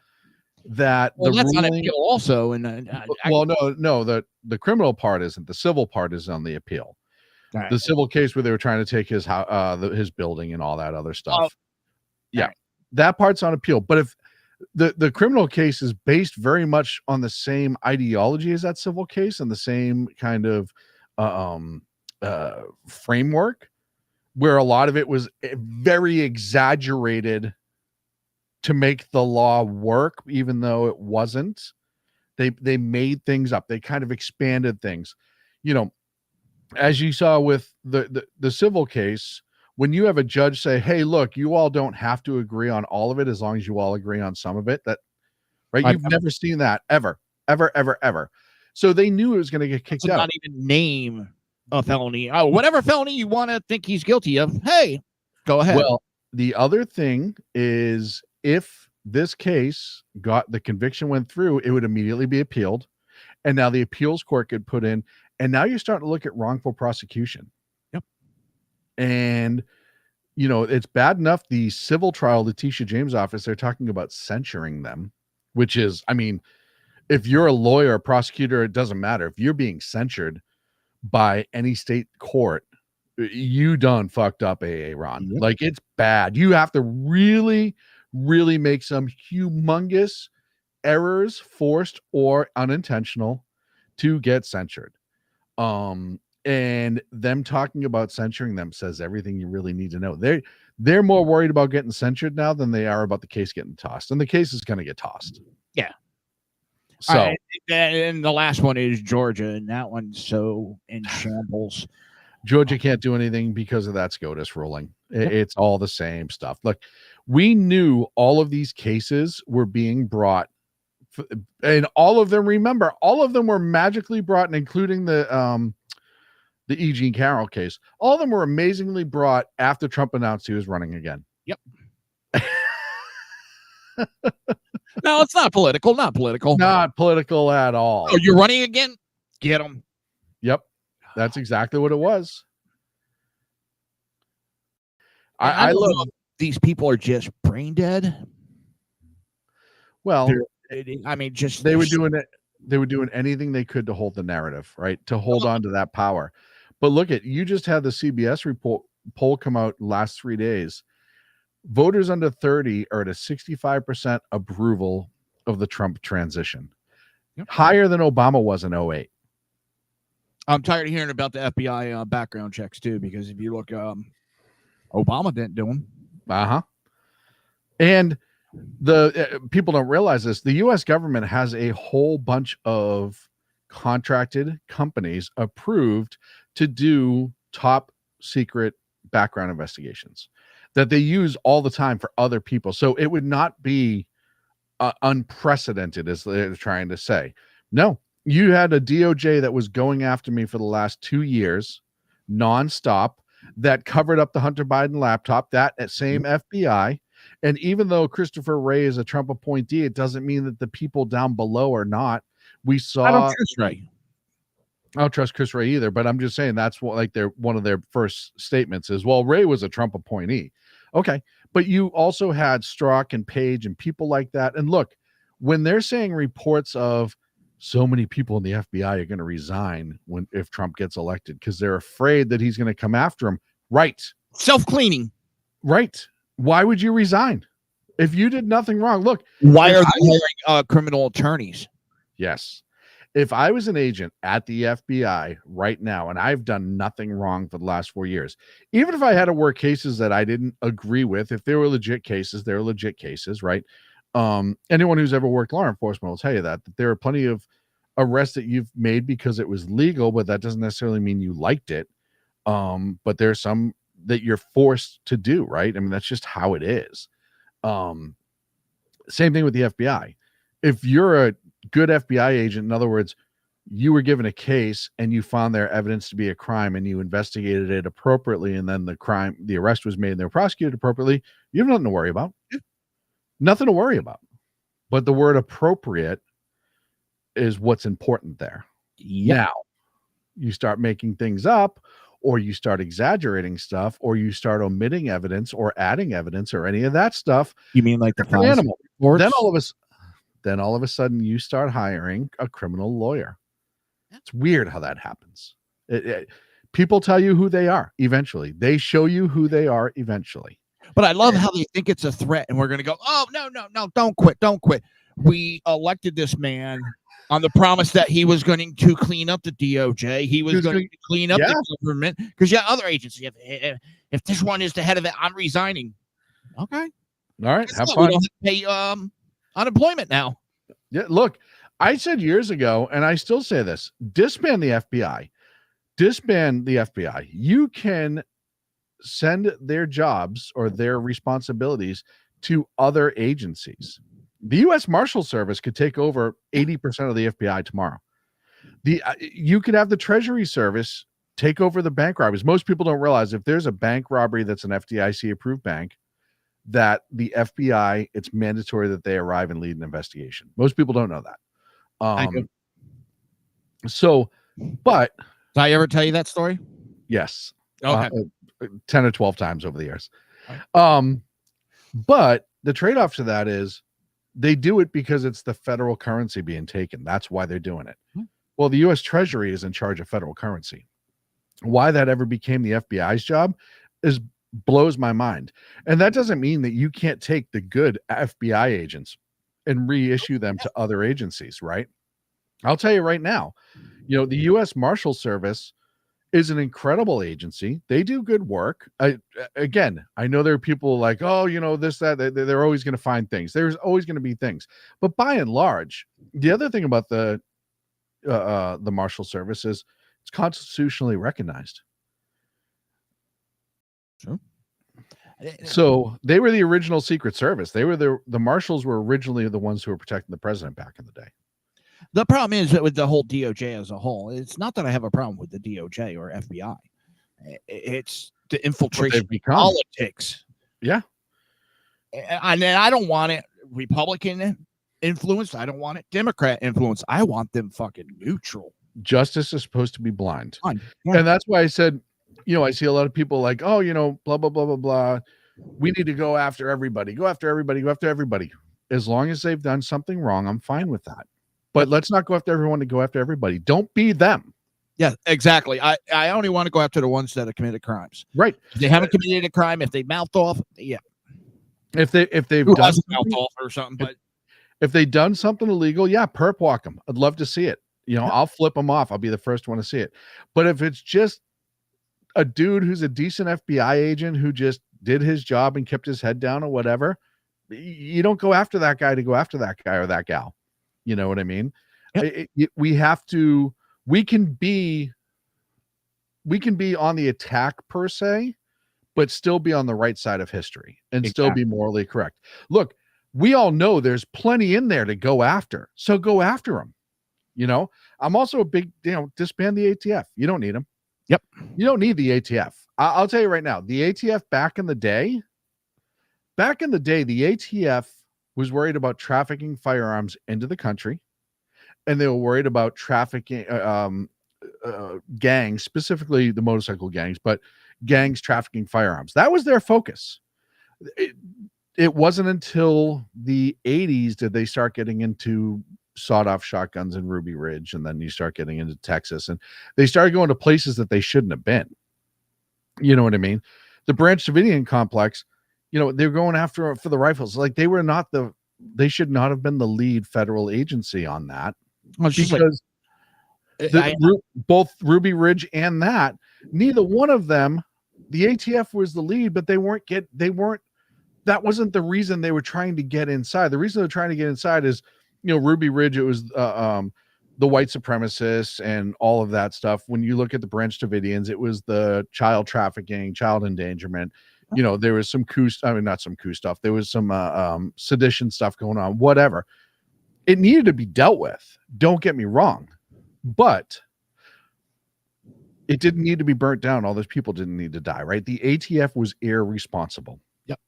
that that's on appeal also. And the criminal part isn't. The civil part is on the appeal. Right. The civil case where they were trying to take his his building and all that other stuff. That part's on appeal. But if the criminal case is based very much on the same ideology as that civil case and the same kind of framework, where a lot of it was very exaggerated to make the law work, even though it wasn't. They made things up. They kind of expanded things. As you saw with the civil case, when you have a judge say, hey, look, you all don't have to agree on all of it as long as you all agree on some of it, you've never seen that ever. So they knew it was going to get kicked out. Not even name a felony. Oh, whatever felony you want to think he's guilty of, hey, go ahead. Well, the other thing is, if this case the conviction went through, it would immediately be appealed. And now the appeals court could put in, and now you're starting to look at wrongful prosecution. Yep. And, it's bad enough the civil trial, Letitia James' office, they're talking about censuring them, which is, I mean, if you're a lawyer, a prosecutor, it doesn't matter. If you're being censured by any state court, you done fucked up, Ron. Yep. Like, it's bad. You have to really make some humongous errors, forced or unintentional, to get censured. And them talking about censuring them says everything you really need to know. They're more worried about getting censured now than they are about the case getting tossed. And the case is going to get tossed. Yeah. So, and the last one is Georgia, and that one's so in shambles. Georgia can't do anything because of that SCOTUS ruling. It's all the same stuff. Look, we knew all of these cases were being brought, and all of them, remember, all of them were magically brought, and including the E. Jean Carroll case. All of them were amazingly brought after Trump announced he was running again. Yep. No, it's not political. Not political. Not political at all. Oh, you're running again? Get them. Yep. That's exactly what it was. I love these people are just brain dead. Well, I mean, just they were doing it. They were doing anything they could to hold the narrative, right? To hold on to that power. But look you just had the CBS poll come out last 3 days. Voters under 30 are at a 65% approval of the Trump transition. Yep. Higher than Obama was in 2008. I'm tired of hearing about the FBI background checks too, because if you look, Obama didn't do them. And the people don't realize this. The U.S. government has a whole bunch of contracted companies approved to do top secret background investigations that they use all the time for other people. So it would not be unprecedented, as they're trying to say. No, you had a DOJ that was going after me for the last 2 years, nonstop, that covered up the Hunter Biden laptop, that same FBI. And even though Christopher Wray is a Trump appointee, it doesn't mean that the people down below are not. We saw. I don't trust Wray. I don't trust Chris Wray either, but I'm just saying that's what one of their first statements is, well, Wray was a Trump appointee. Okay, but you also had Strzok and Page and people like that. And look, when they're saying reports of so many people in the FBI are going to resign if Trump gets elected because they're afraid that he's going to come after him, right? Self-cleaning, right? Why would you resign if you did nothing wrong? Look, why are they hiring criminal attorneys? Yes. If I was an agent at the FBI right now, and I've done nothing wrong for the last 4 years, even if I had to work cases that I didn't agree with, if they were legit cases, they're legit cases, right? Anyone who's ever worked law enforcement will tell you that there are plenty of arrests that you've made because it was legal, but that doesn't necessarily mean you liked it. But there's some that you're forced to do, right? I mean, that's just how it is. Same thing with the FBI. If you're a good FBI agent, in other words, you were given a case and you found their evidence to be a crime and you investigated it appropriately, and then the arrest was made and they were prosecuted appropriately, you have nothing to worry about. Nothing to worry about. But the word appropriate is what's important there. Yep. Now, you start making things up, or you start exaggerating stuff, or you start omitting evidence or adding evidence or any of that stuff. You mean like the Different animal. reports? Then all of a sudden you start hiring a criminal lawyer. It's weird how that happens. People tell you who they are eventually. They show you who they are eventually. But I love how they think it's a threat, and we're going to go, oh, no, don't quit. We elected this man on the promise that he was going to clean up the DOJ. He was going to clean up the government, because other agencies, if this one is the head of it, I'm resigning. Okay. All right. Have fun. We don't have to pay unemployment now. Yeah. Look, I said years ago, and I still say this, disband the FBI. Disband the FBI. You can send their jobs or their responsibilities to other agencies. The U.S. Marshal Service could take over 80% of the FBI tomorrow. You could have the Treasury Service take over the bank robberies. Most people don't realize if there's a bank robbery that's an FDIC-approved bank, that the FBI, it's mandatory that they arrive and lead an investigation. Most people don't know that. I do. So, but... Did I ever tell you that story? Yes. Okay. 10 or 12 times over the years. But the trade-off to that is they do it because it's the federal currency being taken. That's why they're doing it. Well, the U.S. Treasury is in charge of federal currency. Why that ever became the FBI's job blows my mind. And that doesn't mean that you can't take the good FBI agents and reissue them to other agencies, right? I'll tell you right now, the U.S. Marshal Service is an incredible agency. They do good work. I know there are people like, this, that, they're always going to find things. There's always going to be things. But by and large, the other thing about the Marshal Service is it's constitutionally recognized. Sure. So they were the original Secret Service. They were the Marshals were originally the ones who were protecting the president back in the day. The problem is that with the whole DOJ as a whole, it's not that I have a problem with the DOJ or FBI. It's the infiltration politics. Yeah. And I don't want it Republican influence. I don't want it Democrat influence. I want them fucking neutral. Justice is supposed to be blind. Yeah. And that's why I said, I see a lot of people like, blah, blah, blah, blah, blah. We need to go after everybody. Go after everybody. Go after everybody. As long as they've done something wrong, I'm fine with that. But let's not go after everyone to go after everybody. Don't be them. Yeah, exactly. I only want to go after the ones that have committed crimes. Right. If they haven't committed a crime, if they mouthed off, yeah. If they've done mouthed off or something, but if they've done something illegal, perp walk them. I'd love to see it. I'll flip them off. I'll be the first one to see it. But if it's just a dude who's a decent FBI agent who just did his job and kept his head down or whatever, you don't go after that guy to go after that guy or that gal. You know what I mean? Yep. We can be on the attack per se, but still be on the right side of history and still be morally correct. Look, we all know there's plenty in there to go after. So go after them. I'm also a big, disband the ATF. You don't need them. Yep. You don't need the ATF. I'll tell you right now, the ATF back in the day, the ATF was worried about trafficking firearms into the country, and they were worried about trafficking gangs, specifically the motorcycle gangs, but gangs trafficking firearms. That was their focus. It wasn't until the 80s did they start getting into sawed-off shotguns in Ruby Ridge, and then you start getting into Texas, and they started going to places that they shouldn't have been. You know what I mean? The Branch Davidian complex, they're going after for the rifles. Like they should not have been the lead federal agency on that, because both Ruby Ridge and neither one of them, the ATF was the lead, but that wasn't the reason they were trying to get inside. The reason they're trying to get inside is, Ruby Ridge, it was the white supremacists and all of that stuff. When you look at the Branch Davidians, it was the child trafficking, child endangerment. You know, there was some not some coup stuff. There was some sedition stuff going on, whatever. It needed to be dealt with. Don't get me wrong, but it didn't need to be burnt down. All those people didn't need to die, right? The ATF was irresponsible. Yep.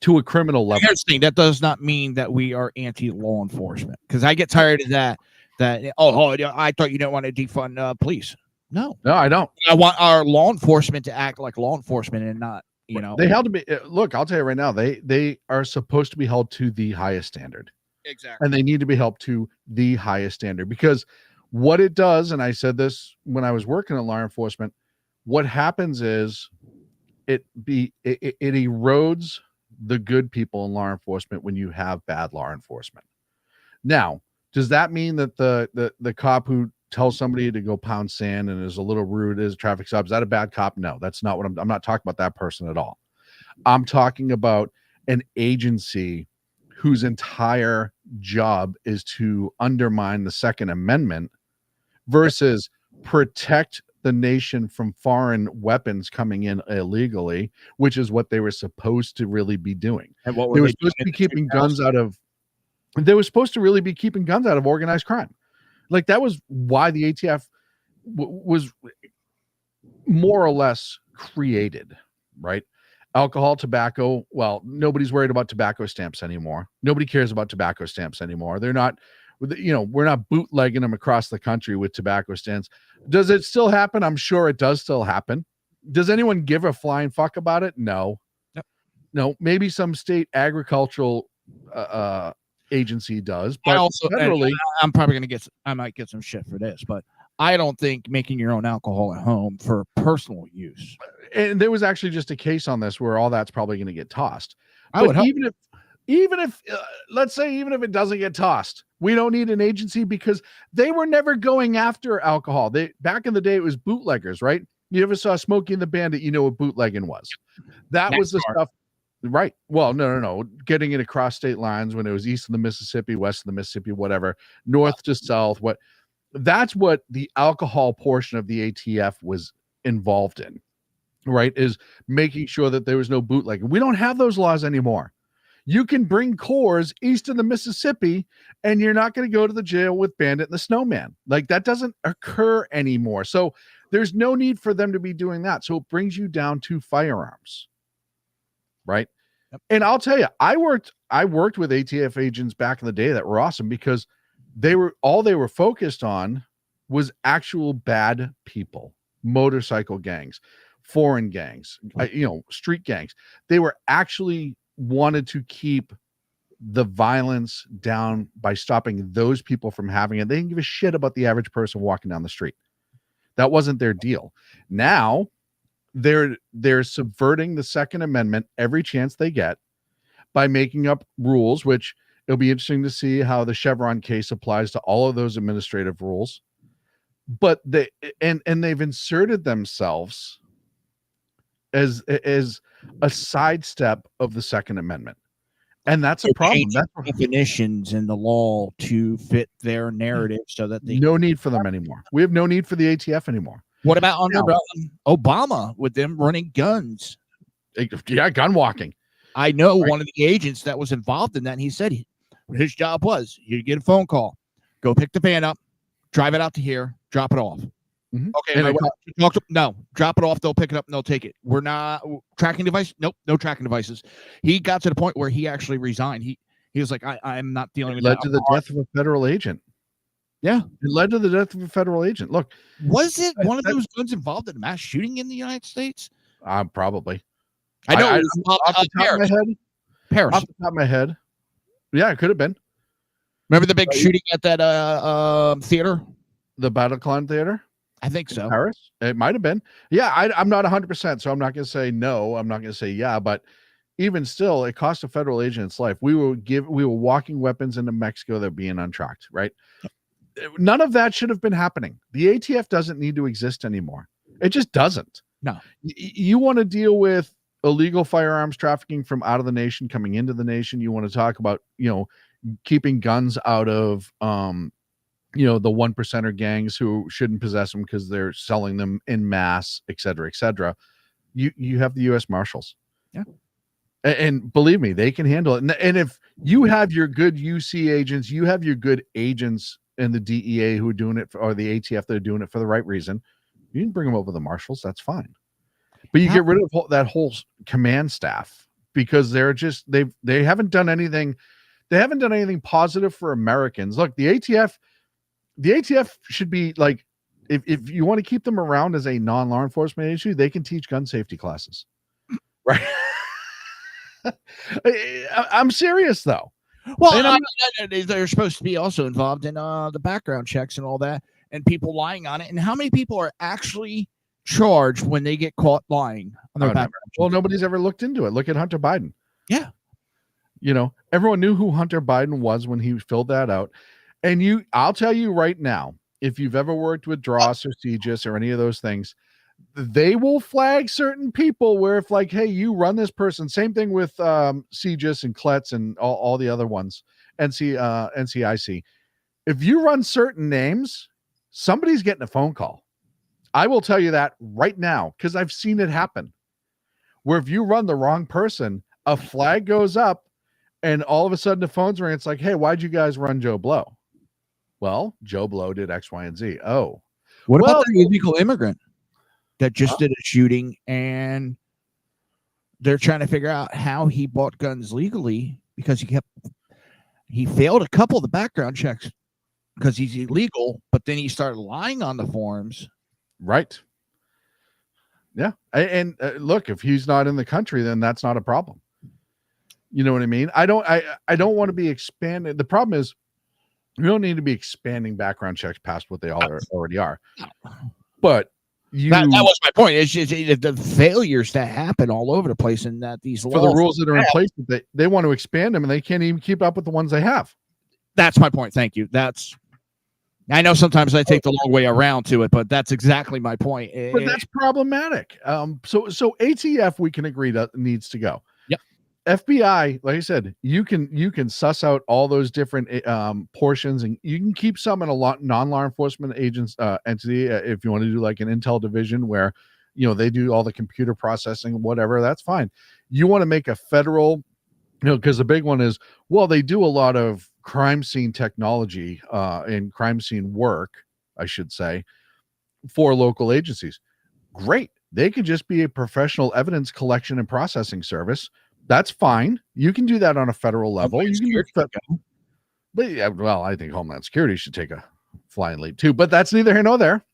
To a criminal level. Here's the thing, that does not mean that we are anti-law enforcement, because I get tired of that. I thought you didn't want to defund police. No, I don't. I want our law enforcement to act like law enforcement and not, They held to be. Look, I'll tell you right now, they are supposed to be held to the highest standard. Exactly. And they need to be held to the highest standard, because what it does, and I said this when I was working in law enforcement, what happens is it erodes the good people in law enforcement when you have bad law enforcement. Now, does that mean that the cop who tells somebody to go pound sand and is a little rude as a traffic stop, is that a bad cop? No, that's not what I'm not talking about that person at all. I'm talking about an agency whose entire job is to undermine the Second Amendment versus protect the nation from foreign weapons coming in illegally, which is what they were supposed to really be doing. And what they were supposed to be keeping guns out of. They were supposed to really be keeping guns out of organized crime. Like, that was why the ATF was more or less created, right? Alcohol, tobacco. Well, nobody's worried about tobacco stamps anymore. Nobody cares about tobacco stamps anymore. They're not, we're not bootlegging them across the country with tobacco stamps. Does it still happen? I'm sure it does still happen. Does anyone give a flying fuck about it? No. Yep. No, maybe some state agricultural agency does, but federally, I'm probably going to I might get some shit for this, but I don't think making your own alcohol at home for personal use. And there was actually just a case on this where all that's probably going to get tossed. But even if let's say, even if it doesn't get tossed, we don't need an agency, because they were never going after alcohol. Back in the day, it was bootleggers, right? You ever saw Smokey and the Bandit, you know what bootlegging was. That was the stuff. Right. Well, no. Getting it across state lines when it was east of the Mississippi, west of the Mississippi, whatever, north to south. That's what the alcohol portion of the ATF was involved in, right? Is making sure that there was no bootlegging. We don't have those laws anymore. You can bring Coors east of the Mississippi and you're not going to go to the jail with Bandit and the Snowman. Like, that doesn't occur anymore. So there's no need for them to be doing that. So it brings you down to firearms. Right. Yep. And I'll tell you, I worked with ATF agents back in the day that were awesome, because they were focused on was actual bad people, motorcycle gangs, foreign gangs, street gangs. They were actually wanted to keep the violence down by stopping those people from having it. They didn't give a shit about the average person walking down the street. That wasn't their deal. Now they're subverting the Second Amendment every chance they get by making up rules, which it'll be interesting to see how the Chevron case applies to all of those administrative rules. But they've inserted themselves as a sidestep of the Second Amendment. And that's a problem. That's definitions in the law to fit their narrative, so that they no need for them anymore. We have no need for the ATF anymore. What about under Obama with them running guns? Yeah, gun walking. I know one of the agents that was involved in that, and he said his job was, you get a phone call, go pick the van up, drive it out to here, drop it off. Mm-hmm. Okay, no, drop it off, they'll pick it up and they'll take it. We're not tracking device. Nope, no tracking devices. He got to the point where he actually resigned. He was like, I'm not dealing with that. Led to the death of a federal agent. Yeah, it led to the death of a federal agent. Look, was it one of those guns involved in a mass shooting in the United States? Probably. I know. Off the top of my head. Paris. Off the top of my head. Yeah, it could have been. Remember the big shooting at that theater? The Bataclan Theater? I think so. Paris? It might have been. Yeah, I'm not 100%, so I'm not going to say no. I'm not going to say yeah, but even still, it cost a federal agent its life. We were walking weapons into Mexico that were being untracked, right? None of that should have been happening. The ATF doesn't need to exist anymore. It just doesn't. No. You want to deal with illegal firearms trafficking from out of the nation coming into the nation. You want to talk about, keeping guns out of, the 1%er gangs who shouldn't possess them because they're selling them in mass, et cetera, et cetera. You have the U.S. Marshals. Yeah. And believe me, they can handle it. And if you have your good UC agents, you have your good agents in the DEA who are doing it, or the ATF that are doing it for the right reason, you can bring them over the marshals. That's fine. But you get rid of that whole command staff because they haven't done anything. They haven't done anything positive for Americans. Look, the ATF should be like, if you want to keep them around as a non-law enforcement agency, they can teach gun safety classes. Right. I'm serious though. Well, they're supposed to be also involved in the background checks and all that, and people lying on it. And how many people are actually charged when they get caught lying on their background? Well, nobody's ever looked into it. Look at Hunter Biden. Yeah. Everyone knew who Hunter Biden was when he filled that out. And I'll tell you right now, if you've ever worked with Dross or CGIS or any of those things, they will flag certain people where if like, hey, you run this person, same thing with CGIS and CLETS and all the other ones, NCIC. If you run certain names, somebody's getting a phone call. I will tell you that right now, because I've seen it happen. Where if you run the wrong person, a flag goes up and all of a sudden the phone's ringing. It's like, hey, why'd you guys run Joe Blow? Well, Joe Blow did X, Y, and Z. Oh. What about the illegal immigrant that just did a shooting and they're trying to figure out how he bought guns legally because he failed a couple of the background checks because he's illegal, but then he started lying on the forms. Right. Yeah. And look, if he's not in the country, then that's not a problem. You know what I mean? I don't want to be expanded. The problem is we don't need to be expanding background checks past what they already are. But that was my point. It's just the failures that happen all over the place, and that these for the rules that are in place, they want to expand them and they can't even keep up with the ones they have. That's my point. Thank you. I know sometimes I take the long way around to it, but that's exactly my point. But that's problematic. So ATF, we can agree that needs to go. Yep. FBI, like I said, you can suss out all those different portions, and you can keep some in a non-law enforcement agents entity if you want to do like an intel division where they do all the computer processing, whatever. That's fine. You want to make a federal, because the big one is, well, they do a lot of crime scene technology and crime scene work, I should say, for local agencies. Great. They could just be a professional evidence collection and processing service. That's fine. You can do that on a federal level. But yeah, well, I think Homeland Security should take a flying leap too, but that's neither here nor there.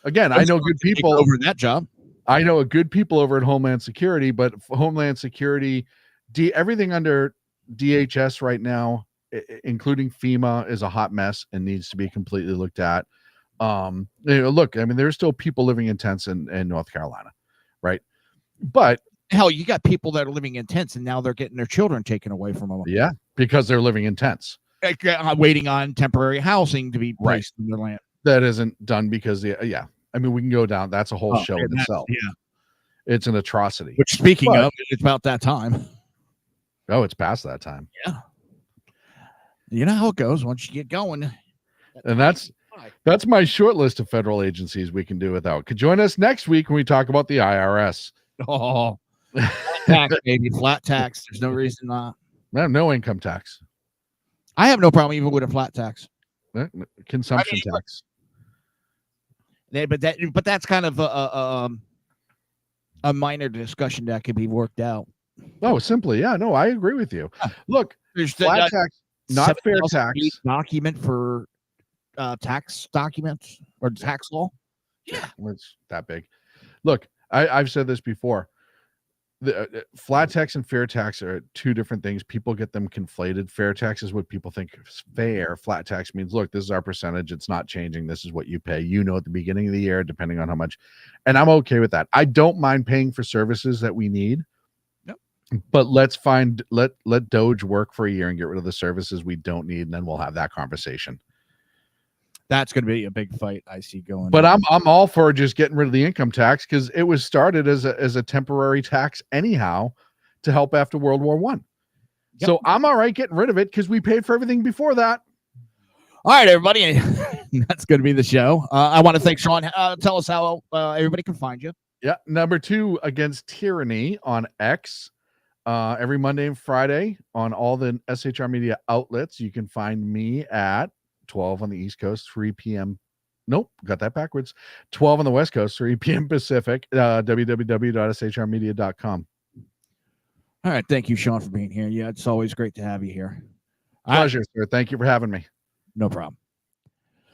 Again, I know good people over that job. I know good people over at Homeland Security, but Homeland Security, everything under DHS right now, including FEMA, is a hot mess and needs to be completely looked at. Look, I mean, there's still people living in tents in North Carolina, right? But hell, you got people that are living in tents and now they're getting their children taken away from them. Yeah, because they're living in tents, waiting on temporary housing to be placed in their land. That isn't done because I mean, we can go down. That's a whole show in itself. Yeah, it's an atrocity. Which, speaking of, it's about that time. Oh, it's past that time. Yeah. You know how it goes once you get going. And that's my short list of federal agencies we can do without. Could join us next week when we talk about the IRS. Oh, flat tax, baby. Flat tax. There's no reason not. I have no income tax. I have no problem even with a flat tax. Consumption tax. But that's kind of a minor discussion that can be worked out. Oh, simply, yeah. No, I agree with you. Look, there's flat tax, not fair tax. Document for tax documents or tax law. Yeah, it's that big. Look, I've said this before. The flat tax and fair tax are two different things. People get them conflated. Fair tax is what people think is fair. Flat tax means, look, this is our percentage. It's not changing. This is what you pay. At the beginning of the year, depending on how much. And I'm okay with that. I don't mind paying for services that we need. Yep. But let's let Doge work for a year and get rid of the services we don't need, and then we'll have that conversation. That's going to be a big fight I see going. But I'm all for just getting rid of the income tax because it was started as a temporary tax anyhow to help after World War I. Yep. So I'm all right getting rid of it because we paid for everything before that. All right, everybody. That's going to be the show. I want to thank Sean. Tell us how everybody can find you. Yeah. Number 2 Against Tyranny on X. every Monday and Friday on all the SHR Media outlets. You can find me at 12 on the East Coast, 3 p.m. Nope, got that backwards. 12 on the West Coast, 3 p.m. Pacific, www.shrmedia.com. All right. Thank you, Sean, for being here. Yeah, it's always great to have you here. Pleasure, sir. Thank you for having me. No problem.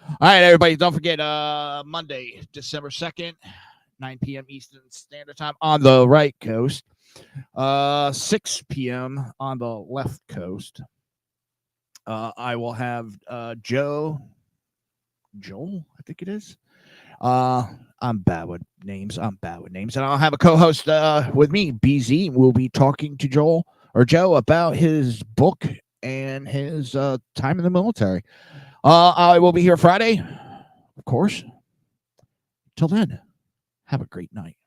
All right, everybody. Don't forget Monday, December 2nd, 9 p.m. Eastern Standard Time on the right coast, 6 p.m. on the left coast. I will have Joel, I think it is. I'm bad with names. And I'll have a co-host with me, BZ. We'll be talking to Joe about his book and his time in the military. I will be here Friday, of course. Till then, have a great night.